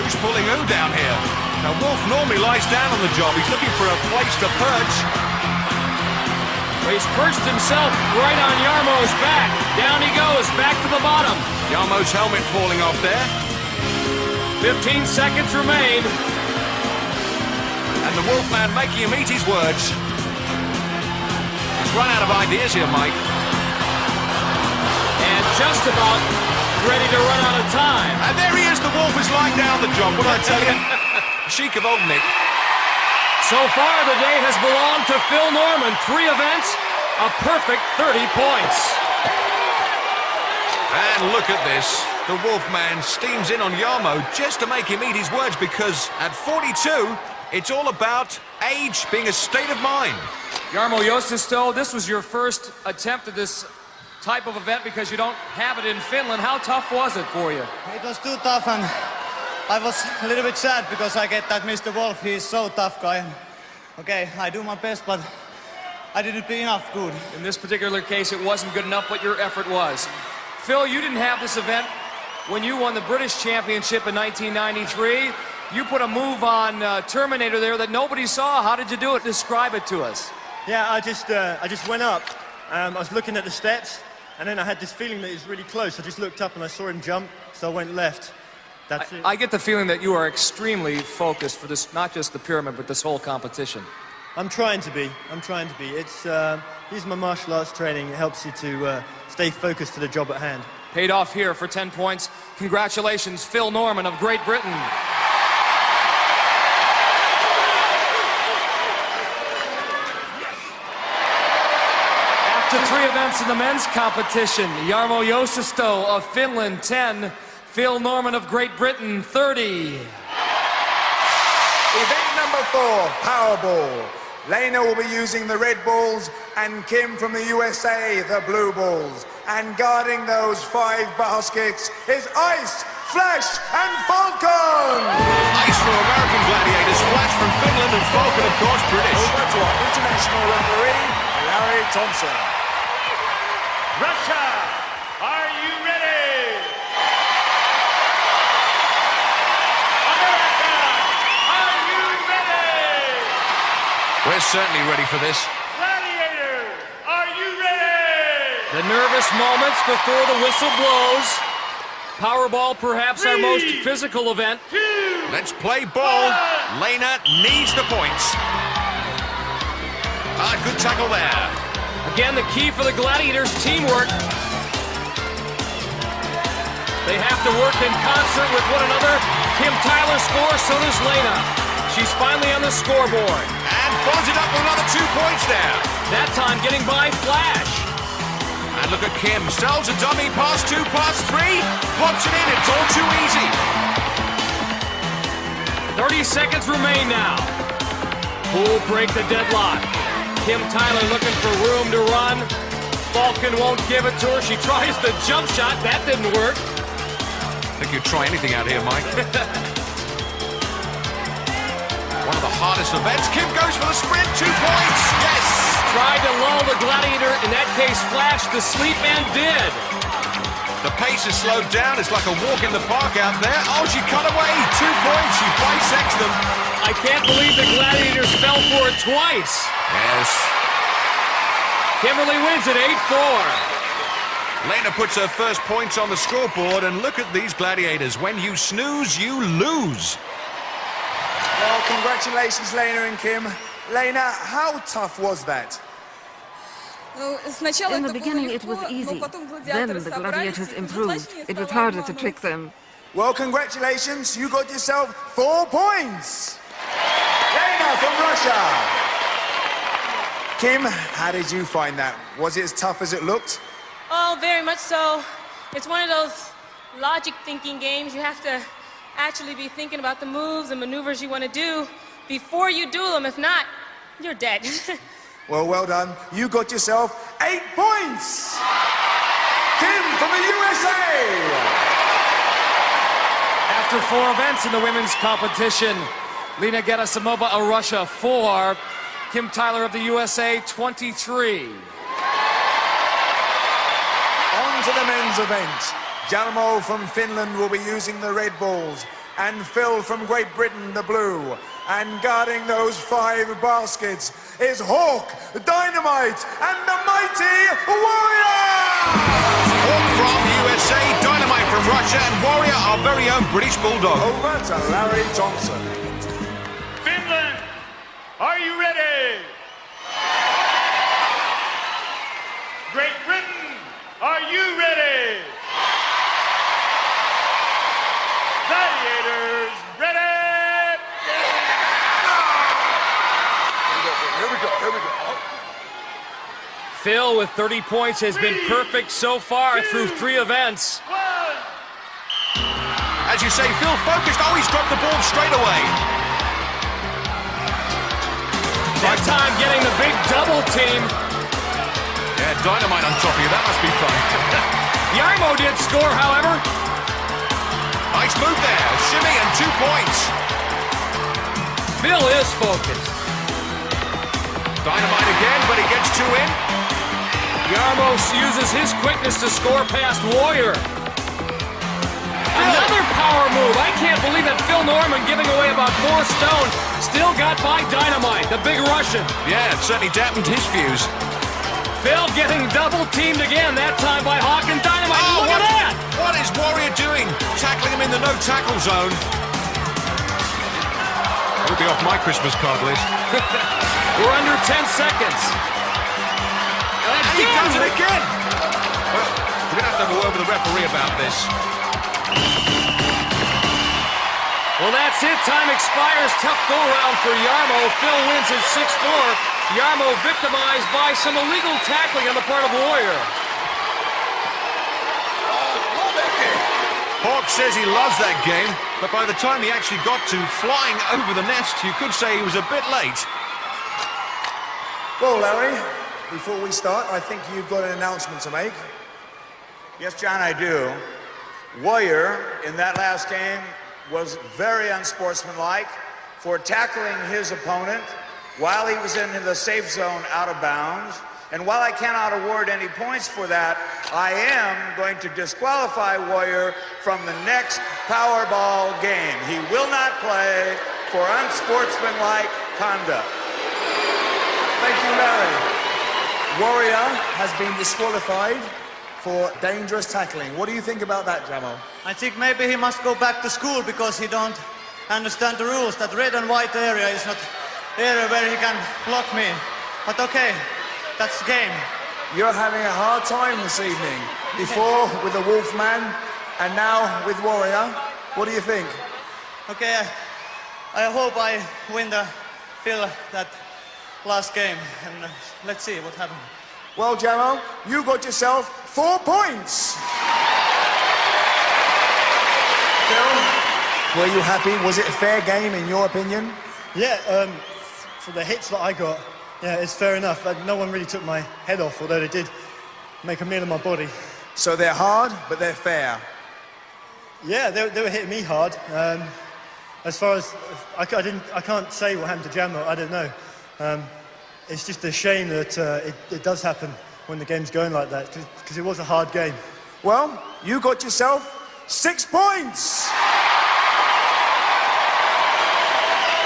Who's pulling who down here? Now, Wolf normally lies down on the job. He's looking for a place to perch. Well, he's perched himself right on Jarmo's back. Down he goes, back to the bottom. Jarmo's helmet falling off there. 15 seconds remain. And the Wolfman making him eat his words. He's run out of ideas here, Mike. And just about ready to run out of time. And there he is, the Wolf is lying down the job. What did I tell you? Chic of old Nick. So far, the day has belonged to Phil Norman. 3 events, a perfect 30 points. And look at this. The Wolfman steams in on Jarmo just to make him eat his words, because at 42, it's all about age being a state of mind. Jarmo Joust, this was your first attempt at this type of event because you don't have it in Finland. How tough was it for you? It was too tough, and I was a little bit sad because I get that Mr. Wolf, he's so tough guy. Okay, I do my best, but I didn't be enough good. In this particular case, it wasn't good enough, but your effort was. Phil, you didn't have this event when you won the British Championship in 1993. You put a move on Terminator there that nobody saw. How did you do it? Describe it to us. Yeah, I just went up. I was looking at the steps, and then I had this feeling that he was really close. I just looked up and I saw him jump, so I went left. That's it. I get the feeling that you are extremely focused for this, not just the pyramid, but this whole competition. I'm trying to be. It's using my martial arts training. It helps you to stay focused to the job at hand. Paid off here for 10 points. Congratulations, Phil Norman of Great Britain. After 3 events in the men's competition, Jarmo Joust of Finland, 10. Phil Norman of Great Britain, 30. Event number 4, Powerball. Lena will be using the red balls, and Kim from the USA, the blue balls. And guarding those 5 baskets is Ice, Flash, and Falcon! Ice from American Gladiators, Flash from Finland, and Falcon, of course, British. Over to our international referee, Larry Thompson. Russia, are you ready? America, are you ready? We're certainly ready for this. Gladiators, are you ready? The nervous moments before the whistle blows. Powerball, perhaps our most physical event. Let's play ball. Lena needs the points. Good tackle there. Again, the key for the Gladiators, teamwork. They have to work in concert with one another. Kim Tyler scores, so does Lena. She's finally on the scoreboard. And follows it up with another 2 points there. That time getting by Flash. And look at Kim, sells a dummy, pass 2, pass 3, pops it in, it's all too easy. 30 seconds remain now. Who will break the deadlock? Kim Tyler looking for room to run. Falcon won't give it to her. She tries the jump shot. That didn't work. I think you'd try anything out here, Mike. One of the hardest events. Kim goes for the sprint. 2 points. Yes. Tried to lull the Gladiator, in that case Flash, to sleep and did. The pace is slowed down. It's like a walk in the park out there. Oh, she cut away. 2 points. She bisects them. I can't believe the Gladiators fell for it twice. Yes. Kimberly wins at 8-4. Lena puts her first points on the scoreboard, and look at these Gladiators. When you snooze, you lose. Well, congratulations, Lena and Kim. Lena, how tough was that? In the beginning it was easy. Then the Gladiators improved. It was harder to trick them. Well, congratulations. You got yourself 4 points. Lena from Russia. Kim, how did you find that? Was it as tough as it looked? Oh, very much so. It's one of those logic thinking games. You have to actually be thinking about the moves and maneuvers you want to do before you do them. If not, you're dead. Well, well done. You got yourself 8 points. Kim from the USA. After 4 events in the women's competition, Lena Gerasimova of Russia 4, Kim Tyler of the USA 23. On to the men's event. Jalmo from Finland will be using the red balls, and Phil from Great Britain the blue. And guarding those 5 baskets is Hawk, Dynamite, and the mighty Warrior! Hawk from USA, Dynamite from Russia, and Warrior, our very own British Bulldog. Over to Larry Thompson. Finland, are you ready? Great Britain, are you ready? Gladiators, ready? Here we go, here we go. Phil with 30 points has been perfect so far through 3 events. As you say, Phil focused. Oh, he's dropped the ball straight away. That time getting the big double team. Yeah, Dynamite on top of you. That must be fun. Yarmo did score, however. Nice move there. Shimmy and 2 points. Phil is focused. Dynamite again, but he gets 2 in. Yarmo uses his quickness to score past Warrior. Another power move. I can't believe that Phil Norman, giving away about 4 stone, still got by Dynamite, the big Russian. Yeah, it certainly dampened his fuse. Phil getting double teamed again, that time by Hawk and Dynamite. Oh, look at that! What is Warrior doing? Tackling him in the no-tackle zone. That'll be off my Christmas card list. We're under 10 seconds. And he does it again. Well, we're going to have a word with the referee about this. Well, that's it. Time expires. Tough go-round for Yarmo. Phil wins at 6-4. Yarmo victimized by some illegal tackling on the part of Warrior. Hawk says he loves that game, but by the time he actually got to flying over the nest, you could say he was a bit late. Well, Larry, before we start, I think you've got an announcement to make. Yes, John, I do. Warrior, in that last game, was very unsportsmanlike for tackling his opponent while he was in the safe zone out of bounds. And while I cannot award any points for that, I am going to disqualify Warrior from the next Powerball game. He will not play for unsportsmanlike conduct. Thank you, Larry. Warrior has been disqualified for dangerous tackling. What do you think about that, Jamo? I think maybe he must go back to school because he don't understand the rules. That red and white area is not area where he can block me. But okay, that's the game. You're having a hard time this evening. Before with the Wolfman and now with Warrior. What do you think? Okay, I hope I win the feel that last game, and let's see what happens. Well, Jamo, you got yourself 4 points. Phil, were you happy? Was it a fair game in your opinion? Yeah, for the hits that I got, yeah, it's fair enough. No one really took my head off, although they did make a meal of my body. So they're hard, but they're fair. Yeah, they were hitting me hard. As far as I can't say what happened to Jamo. I don't know. It's just a shame that it does happen when the game's going like that, because it was a hard game. Well, you got yourself 6 points.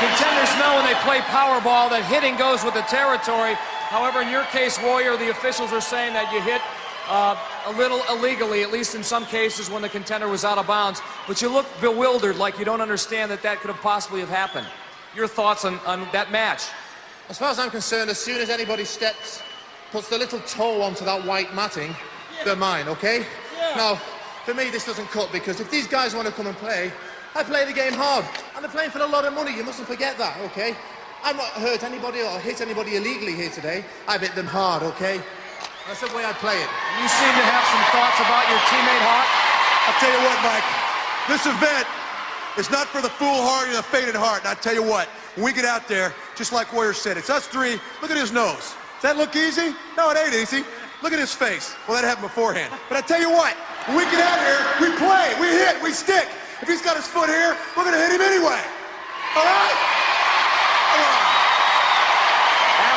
Contenders know when they play Powerball that hitting goes with the territory. However, in your case, Warrior, the officials are saying that you hit a little illegally, at least in some cases when the contender was out of bounds. But you look bewildered, like you don't understand that that could have possibly have happened. Your thoughts on that match? As far as I'm concerned, as soon as anybody puts the little toe onto that white matting, they're mine, okay? Yeah. Now, for me, this doesn't cut, because if these guys want to come and play, I play the game hard. And they're playing for a lot of money, you mustn't forget that, okay? I've not hurt anybody or hit anybody illegally here today. I've hit them hard, okay? That's the way I play it. You seem to have some thoughts about your teammate, Hart. I'll tell you what, Mike. This event is not for the foolhardy and the fainted heart. And I tell you what, when we get out there, just like Warrior said, it's us three. Look at his nose. Does that look easy? No, it ain't easy. Look at his face. Well, that happened beforehand. But I tell you what, when we get out here, we play, we hit, we stick. If he's got his foot here, we're going to hit him anyway. All right?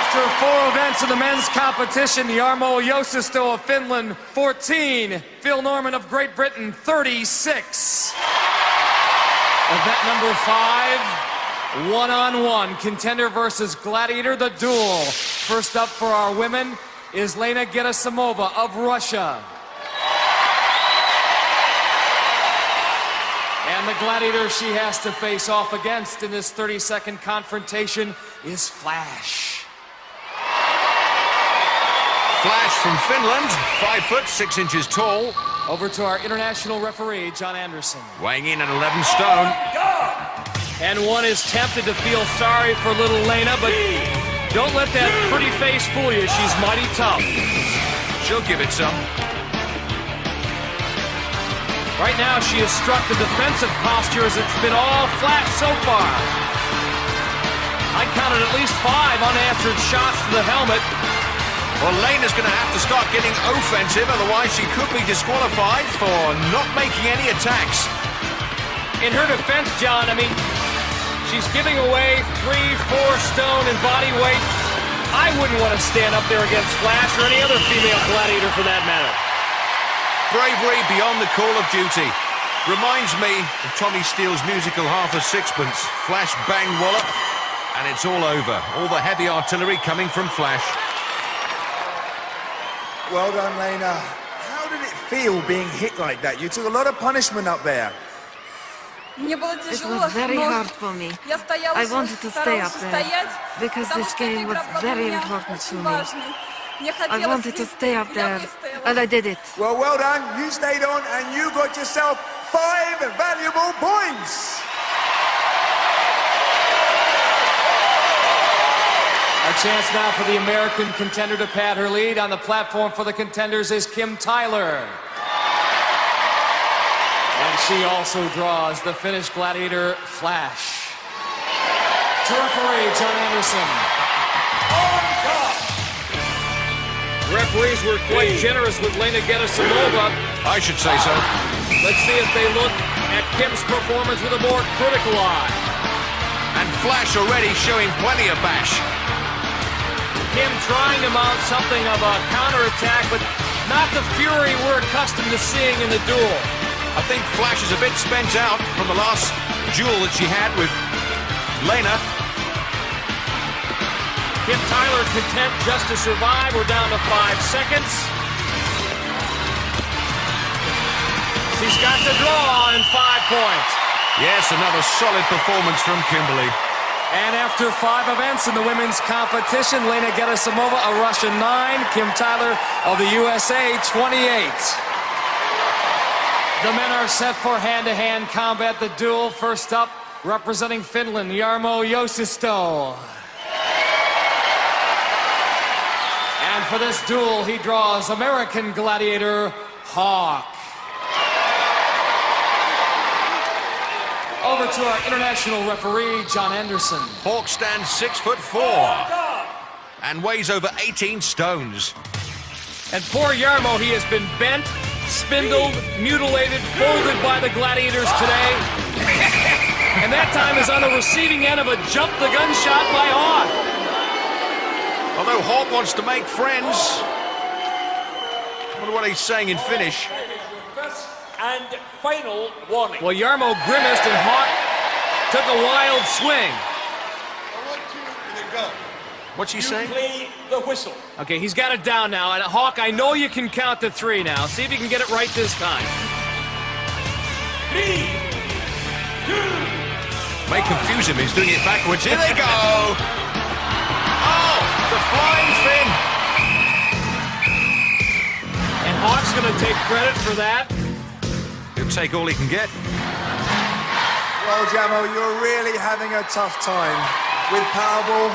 After 4 events in the men's competition, Jarmo Joussto of Finland, 14. Phil Norman of Great Britain, 36. Event number 5, one-on-one. Contender versus Gladiator, the duel. First up for our women is Lena Gerasimova of Russia. And the Gladiator she has to face off against in this 30-second confrontation is Flash. Flash from Finland, 5 foot 6 inches tall. Over to our international referee, John Anderson. Weighing in at 11 stone. And one is tempted to feel sorry for little Lena, but don't let that pretty face fool you. She's mighty tough. She'll give it some. Right now, she has struck the defensive posture as it's been all Flash so far. I counted at least 5 unanswered shots to the helmet. Well, Lena's going to have to start getting offensive, otherwise she could be disqualified for not making any attacks. In her defense, John, I mean, she's giving away 3-4 stone in body weight. I wouldn't want to stand up there against Flash or any other female gladiator for that matter. Bravery beyond the call of duty. Reminds me of Tommy Steele's musical Half a Sixpence. Flash, bang, wallop, and it's all over. All the heavy artillery coming from Flash. Well done, Lena. How did it feel being hit like that? You took a lot of punishment up there. It was very hard for me. I wanted to stay up there because this game was very important to me. I wanted to stay up there, and I did it. Well, well done. You stayed on, and you got yourself 5 valuable points. A chance now for the American contender to pad her lead. On the platform for the contenders is Kim Tyler. And she also draws the Finnish gladiator, Flash. To referee, John Anderson. Referees were quite generous with Lena Gerasimova. I should say so. Let's see if they look at Kim's performance with a more critical eye. And Flash already showing plenty of bash. Kim trying to mount something of a counterattack, but not the fury we're accustomed to seeing in the duel. I think Flash is a bit spent out from the last duel that she had with Lena. Kim Tyler content just to survive. We're down to 5 seconds. She's got the draw and 5 points. Yes, another solid performance from Kimberly. And after 5 events in the women's competition, Lena Gerasimova, a Russian 9, Kim Tyler of the USA, 28. The men are set for hand-to-hand combat, the duel. First up, representing Finland, Jarmo Joussto. for this duel, he draws American gladiator Hawk. Over to our international referee, John Anderson. Hawk stands 6'4" and weighs over 18 stones. And poor Jarmo, he has been bent, spindled, mutilated, folded by the gladiators today. And that time is on the receiving end of a jump-the-gun shot by Hawk. Although Hawk wants to make friends. I wonder what he's saying in Finnish. And final warning. Well, Jarmo grimaced and Hawk took a wild swing. What's he saying? Play the whistle. Okay, he's got it down now. And Hawk, I know you can count to 3 now. See if you can get it right this time. 3, 2. May confuse him. He's doing it backwards. Here they go. Oh, the flying fin. And Hawk's going to take credit for that. He'll take all he can get. Well, Jamo, you're really having a tough time with Powerball,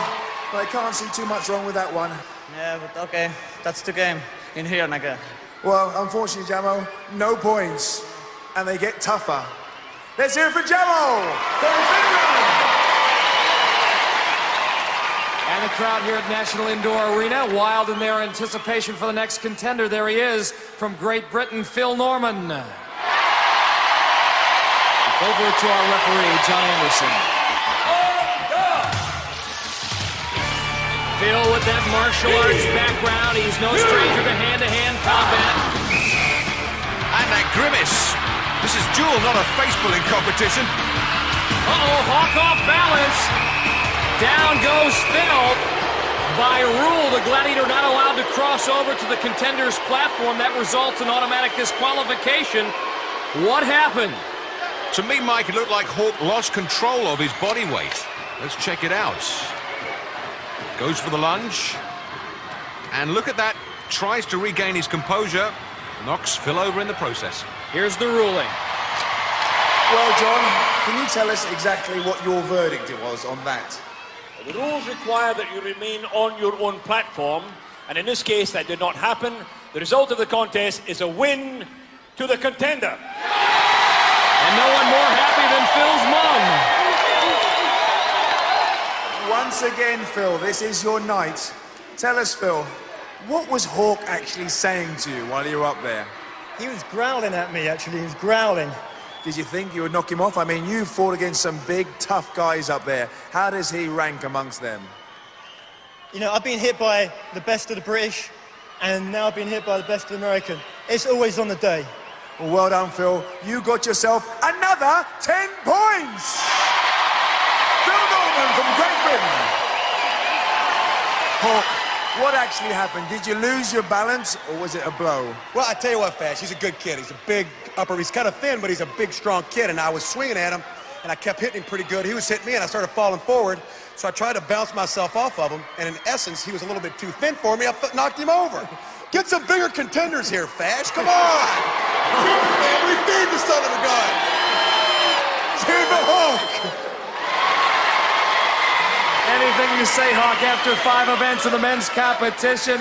but I can't see too much wrong with that one. Yeah, but okay, that's the game in here, Naga. Well, unfortunately, Jamo, no points, and they get tougher. Let's hear it for Jamo from Finland! And the crowd here at National Indoor Arena, wild in their anticipation for the next contender. There he is from Great Britain, Phil Norman. Over to our referee, John Anderson. Phil with that martial arts background, he's no stranger to hand-to-hand combat. And that grimace. This is duel, not a face-pulling competition. Uh-oh, Hawk off balance. Down goes Phil. By rule, the gladiator not allowed to cross over to the contender's platform. That results in automatic disqualification. What happened? To me, Mike, it looked like Hawk lost control of his body weight. Let's check it out. Goes for the lunge. And look at that. Tries to regain his composure. Knocks Phil over in the process. Here's the ruling. Well, John, can you tell us exactly what your verdict was on that? The rules require that you remain on your own platform, and in this case, that did not happen. The result of the contest is a win to the contender. And no one more happy than Phil's mom. Once again, Phil, this is your night. Tell us, Phil, what was Hawk actually saying to you while you were up there? He was growling at me, actually. He was growling. Did you think you would knock him off? I mean, you fought against some big, tough guys up there. How does he rank amongst them? You know, I've been hit by the best of the British, and now I've been hit by the best of the American. It's always on the day. Well done, Phil. You got yourself another 10 points! Phil Norman from Great Britain. Hawk, what actually happened? Did you lose your balance, or was it a blow? Well, I tell you what, Fash, he's a good kid. He's a big upper, he's kind of thin, but he's a big, strong kid, and I was swinging at him, and I kept hitting him pretty good. He was hitting me, and I started falling forward, so I tried to bounce myself off of him, and in essence, he was a little bit too thin for me. I knocked him over. Get some bigger contenders here, Fash. Come on! Man, we feed the son of a gun. Save the Hawk! Anything you say, Hawk, after 5 events of the men's competition.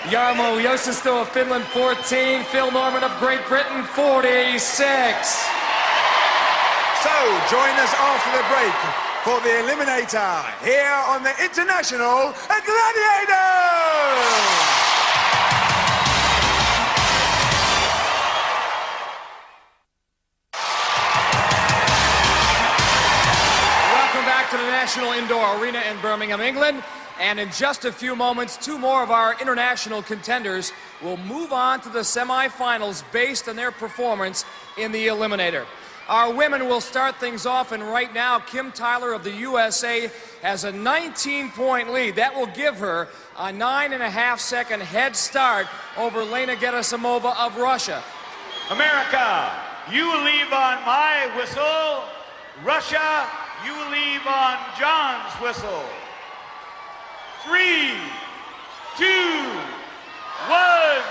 Jarmo Joust of Finland, 14. Phil Norman of Great Britain, 46. So, join us after the break for the Eliminator here on the International Gladiators! To the National Indoor Arena in Birmingham, England. And in just a few moments, 2 more of our international contenders will move on to the semifinals based on their performance in the Eliminator. Our women will start things off, and right now, Kim Tyler of the USA has a 19-point lead. That will give her a 9.5-second head start over Lena Gerasimova of Russia. America, you leave on my whistle. Russia, you leave on John's whistle. 3, 2, 1.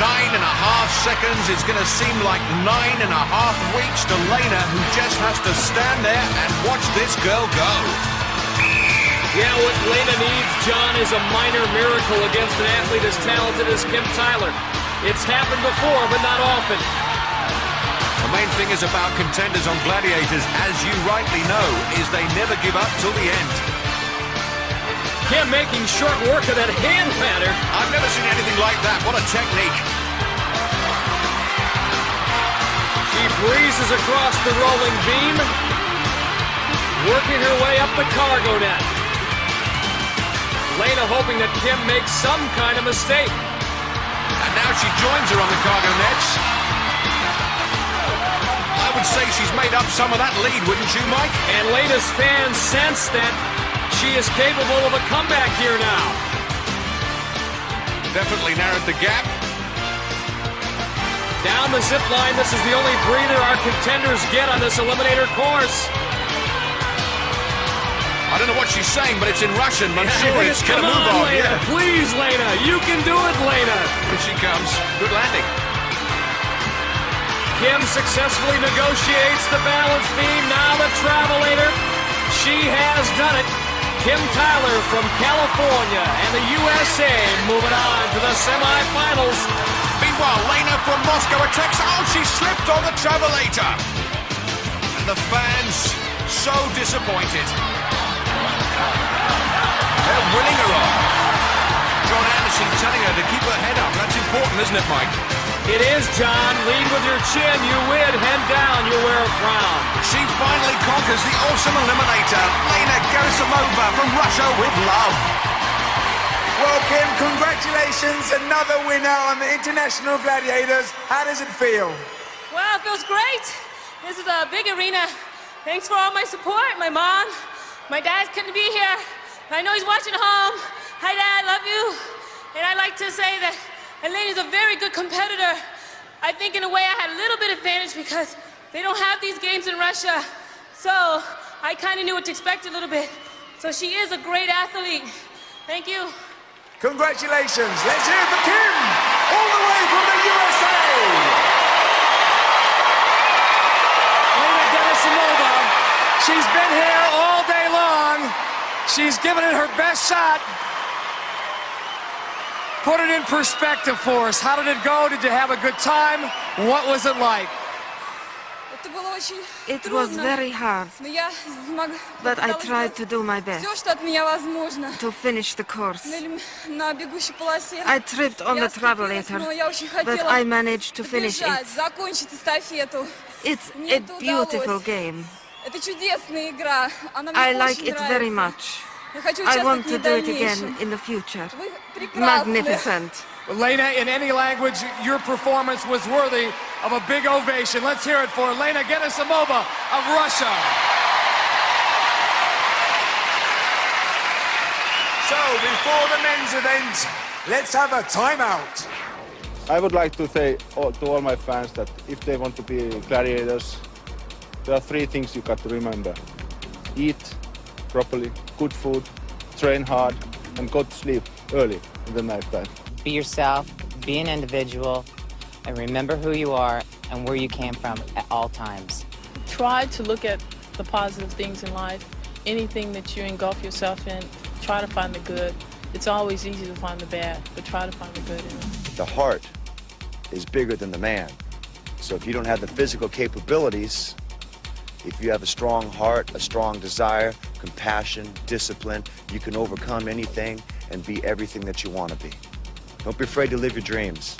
9.5 seconds. It's going to seem like 9.5 weeks to Lena, who just has to stand there and watch this girl go. Yeah, what Lena needs, John, is a minor miracle against an athlete as talented as Kim Tyler. It's happened before, but not often. The main thing is about contenders on Gladiators, as you rightly know, is they never give up till the end. Kim making short work of that hand pattern. I've never seen anything like that. What a technique. She breezes across the rolling beam, working her way up the cargo net. Lena hoping that Kim makes some kind of mistake. And now she joins her on the cargo nets. I would say she's made up some of that lead, wouldn't you, Mike? And Lena's fans sense that she is capable of a comeback here now. Definitely narrowed the gap. Down the zip line, this is the only breather our contenders get on this eliminator course. I don't know what she's saying, but it's in Russian. I'm sure it's Come gonna move on, on. Lena. Yeah. Please, Lena. You can do it, Lena. Here she comes. Good landing. Kim successfully negotiates the balance beam. Now the travelator. She has done it. Kim Tyler from California and the USA moving on to the semifinals. Meanwhile, Lena from Moscow attacks. Oh, she slipped on the travelator. And the fans so disappointed. They're winning her on. John Anderson telling her to keep her head up. That's important, isn't it, Mike? It is, John. Lead with your chin. You win. Head down. You wear a frown. She finally conquers the awesome eliminator, Lena Gerasimova from Russia with love. Well, Kim, congratulations. Another winner on the International Gladiators. How does it feel? Well, it feels great. This is a big arena. Thanks for all my support. My mom, my dad couldn't be here. I know he's watching home. Hi, Dad. Love you. And I'd like to say that Elena's a very good competitor. I think in a way I had a little bit of advantage because they don't have these games in Russia. So I kind of knew what to expect a little bit. So she is a great athlete. Thank you. Congratulations. Let's hear it for Kim, all the way from the USA. Lena Gerasimova. She's been here all day long. She's given it her best shot. Put it in perspective for us. How did it go? Did you have a good time? What was it like? It was very hard, but I tried to do my best to finich the course. I tripped on the travelator, but I managed to finish it. It's a beautiful game. I like it very much. I want to do it again in the future. Magnificent. Lena, in any language, your performance was worthy of a big ovation. Let's hear it for Lena Gerasimova of Russia. So, before the men's event, let's have a timeout. I would like to say to all my fans that if they want to be gladiators, there are 3 things you got to remember. Eat properly, good food, train hard, and go to sleep early in the night time. Be yourself, be an individual, and remember who you are and where you came from at all times. Try to look at the positive things in life. Anything that you engulf yourself in, try to find the good. It's always easy to find the bad, but try to find the good in it. The heart is bigger than the man. So if you don't have the physical capabilities, if you have a strong heart, a strong desire, compassion, discipline, you can overcome anything and be everything that you want to be. Don't be afraid to live your dreams.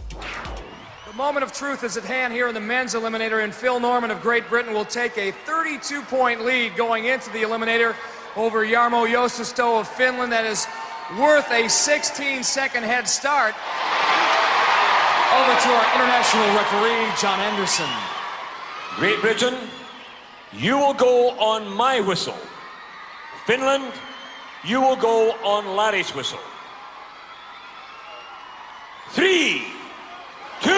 The moment of truth is at hand here in the men's eliminator, and Phil Norman of Great Britain will take a 32-point lead going into the eliminator over Jarmo Joust of Finland. That is worth a 16-second head start. Over to our international referee, John Anderson. Great Britain, you will go on my whistle. Finland, you will go on Larry's whistle. 3, 2, 1.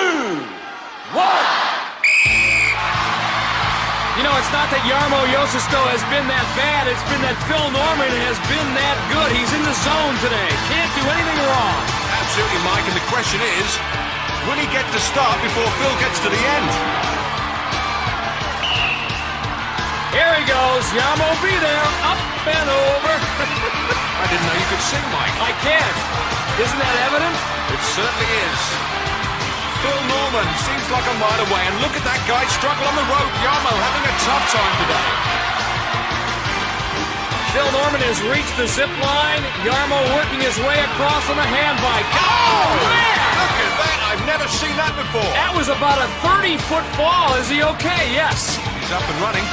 You know, it's not that Jarmo Joust has been that bad, it's been that Phil Norman has been that good. He's in the zone today. Can't do anything wrong. Absolutely, Mike, and the question is, will he get to start before Phil gets to the end? Here he goes. Jarmo be there. Up and over. I didn't know you could sing, Mike. I can't. Isn't that evident? It certainly is. Phil Norman seems like a mile away, and look at that guy struggle on the rope. Jarmo having a tough time today. Phil Norman has reached the zip line. Jarmo working his way across on the hand bike. Oh, man! Look at that. I've never seen that before. That was about a 30-foot fall. Is he okay? Yes. He's up and running.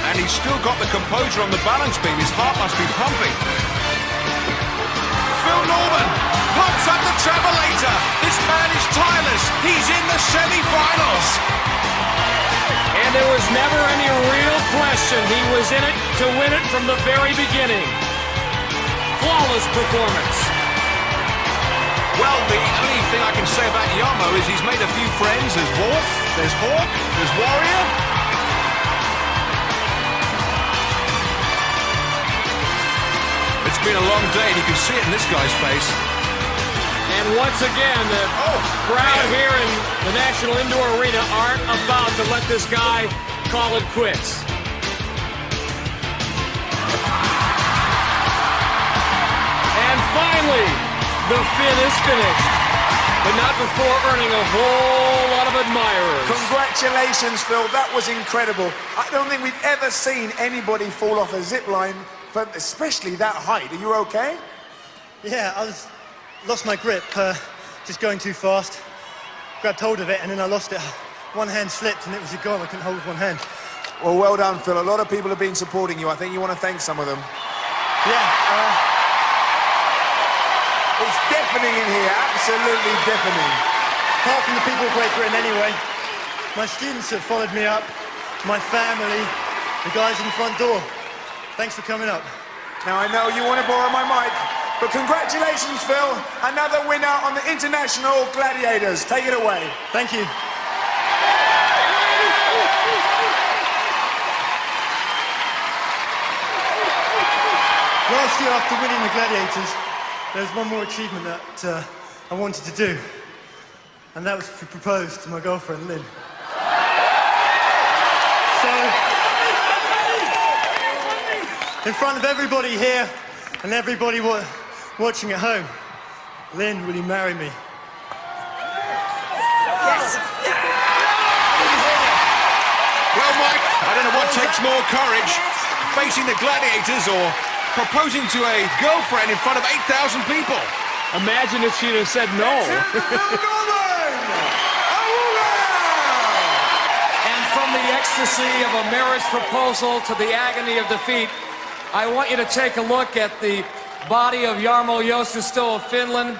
And he's still got the composure on the balance beam. His heart must be pumping. Phil Norman pumps up the travelator. This man is tireless. He's in the semi-finals. And there was never any real question. He was in it to win it from the very beginning. Flawless performance. Well, the only thing I can say about Jarmo is he's made a few friends. There's Wolf, there's Hawk, there's Warrior. It's been a long day, and you can see it in this guy's face. And once again, the crowd here in the National Indoor Arena aren't about to let this guy call it quits. And finally, the Finn is finished, but not before earning a whole lot of admirers. Congratulations, Phil. That was incredible. I don't think we've ever seen anybody fall off a zip line, but especially that height. Are you okay? Yeah, lost my grip, just going too fast. Grabbed hold of it and then I lost it. One hand slipped and it was gone. I couldn't hold with one hand. Well done, Phil. A lot of people have been supporting you. I think you want to thank some of them. Yeah. It's deafening in here, absolutely deafening. Apart from the people of Great Britain anyway, my students have followed me up, my family, the guys in the front door. Thanks for coming up. Now I know you want to borrow my mic, but congratulations, Phil. Another winner on the International Gladiators. Take it away. Thank you. Last year, after winning the Gladiators, there's one more achievement that I wanted to do, and that was to propose to my girlfriend, Lynn. So, in front of everybody here and everybody watching at home, Lynn, will you marry me? Yes! Well, Mike, I don't know what takes more courage, facing the Gladiators or proposing to a girlfriend in front of 8,000 people. Imagine if she'd have said no. And from the ecstasy of a marriage proposal to the agony of defeat, I want you to take a look at the body of Jarmo Joust of Finland.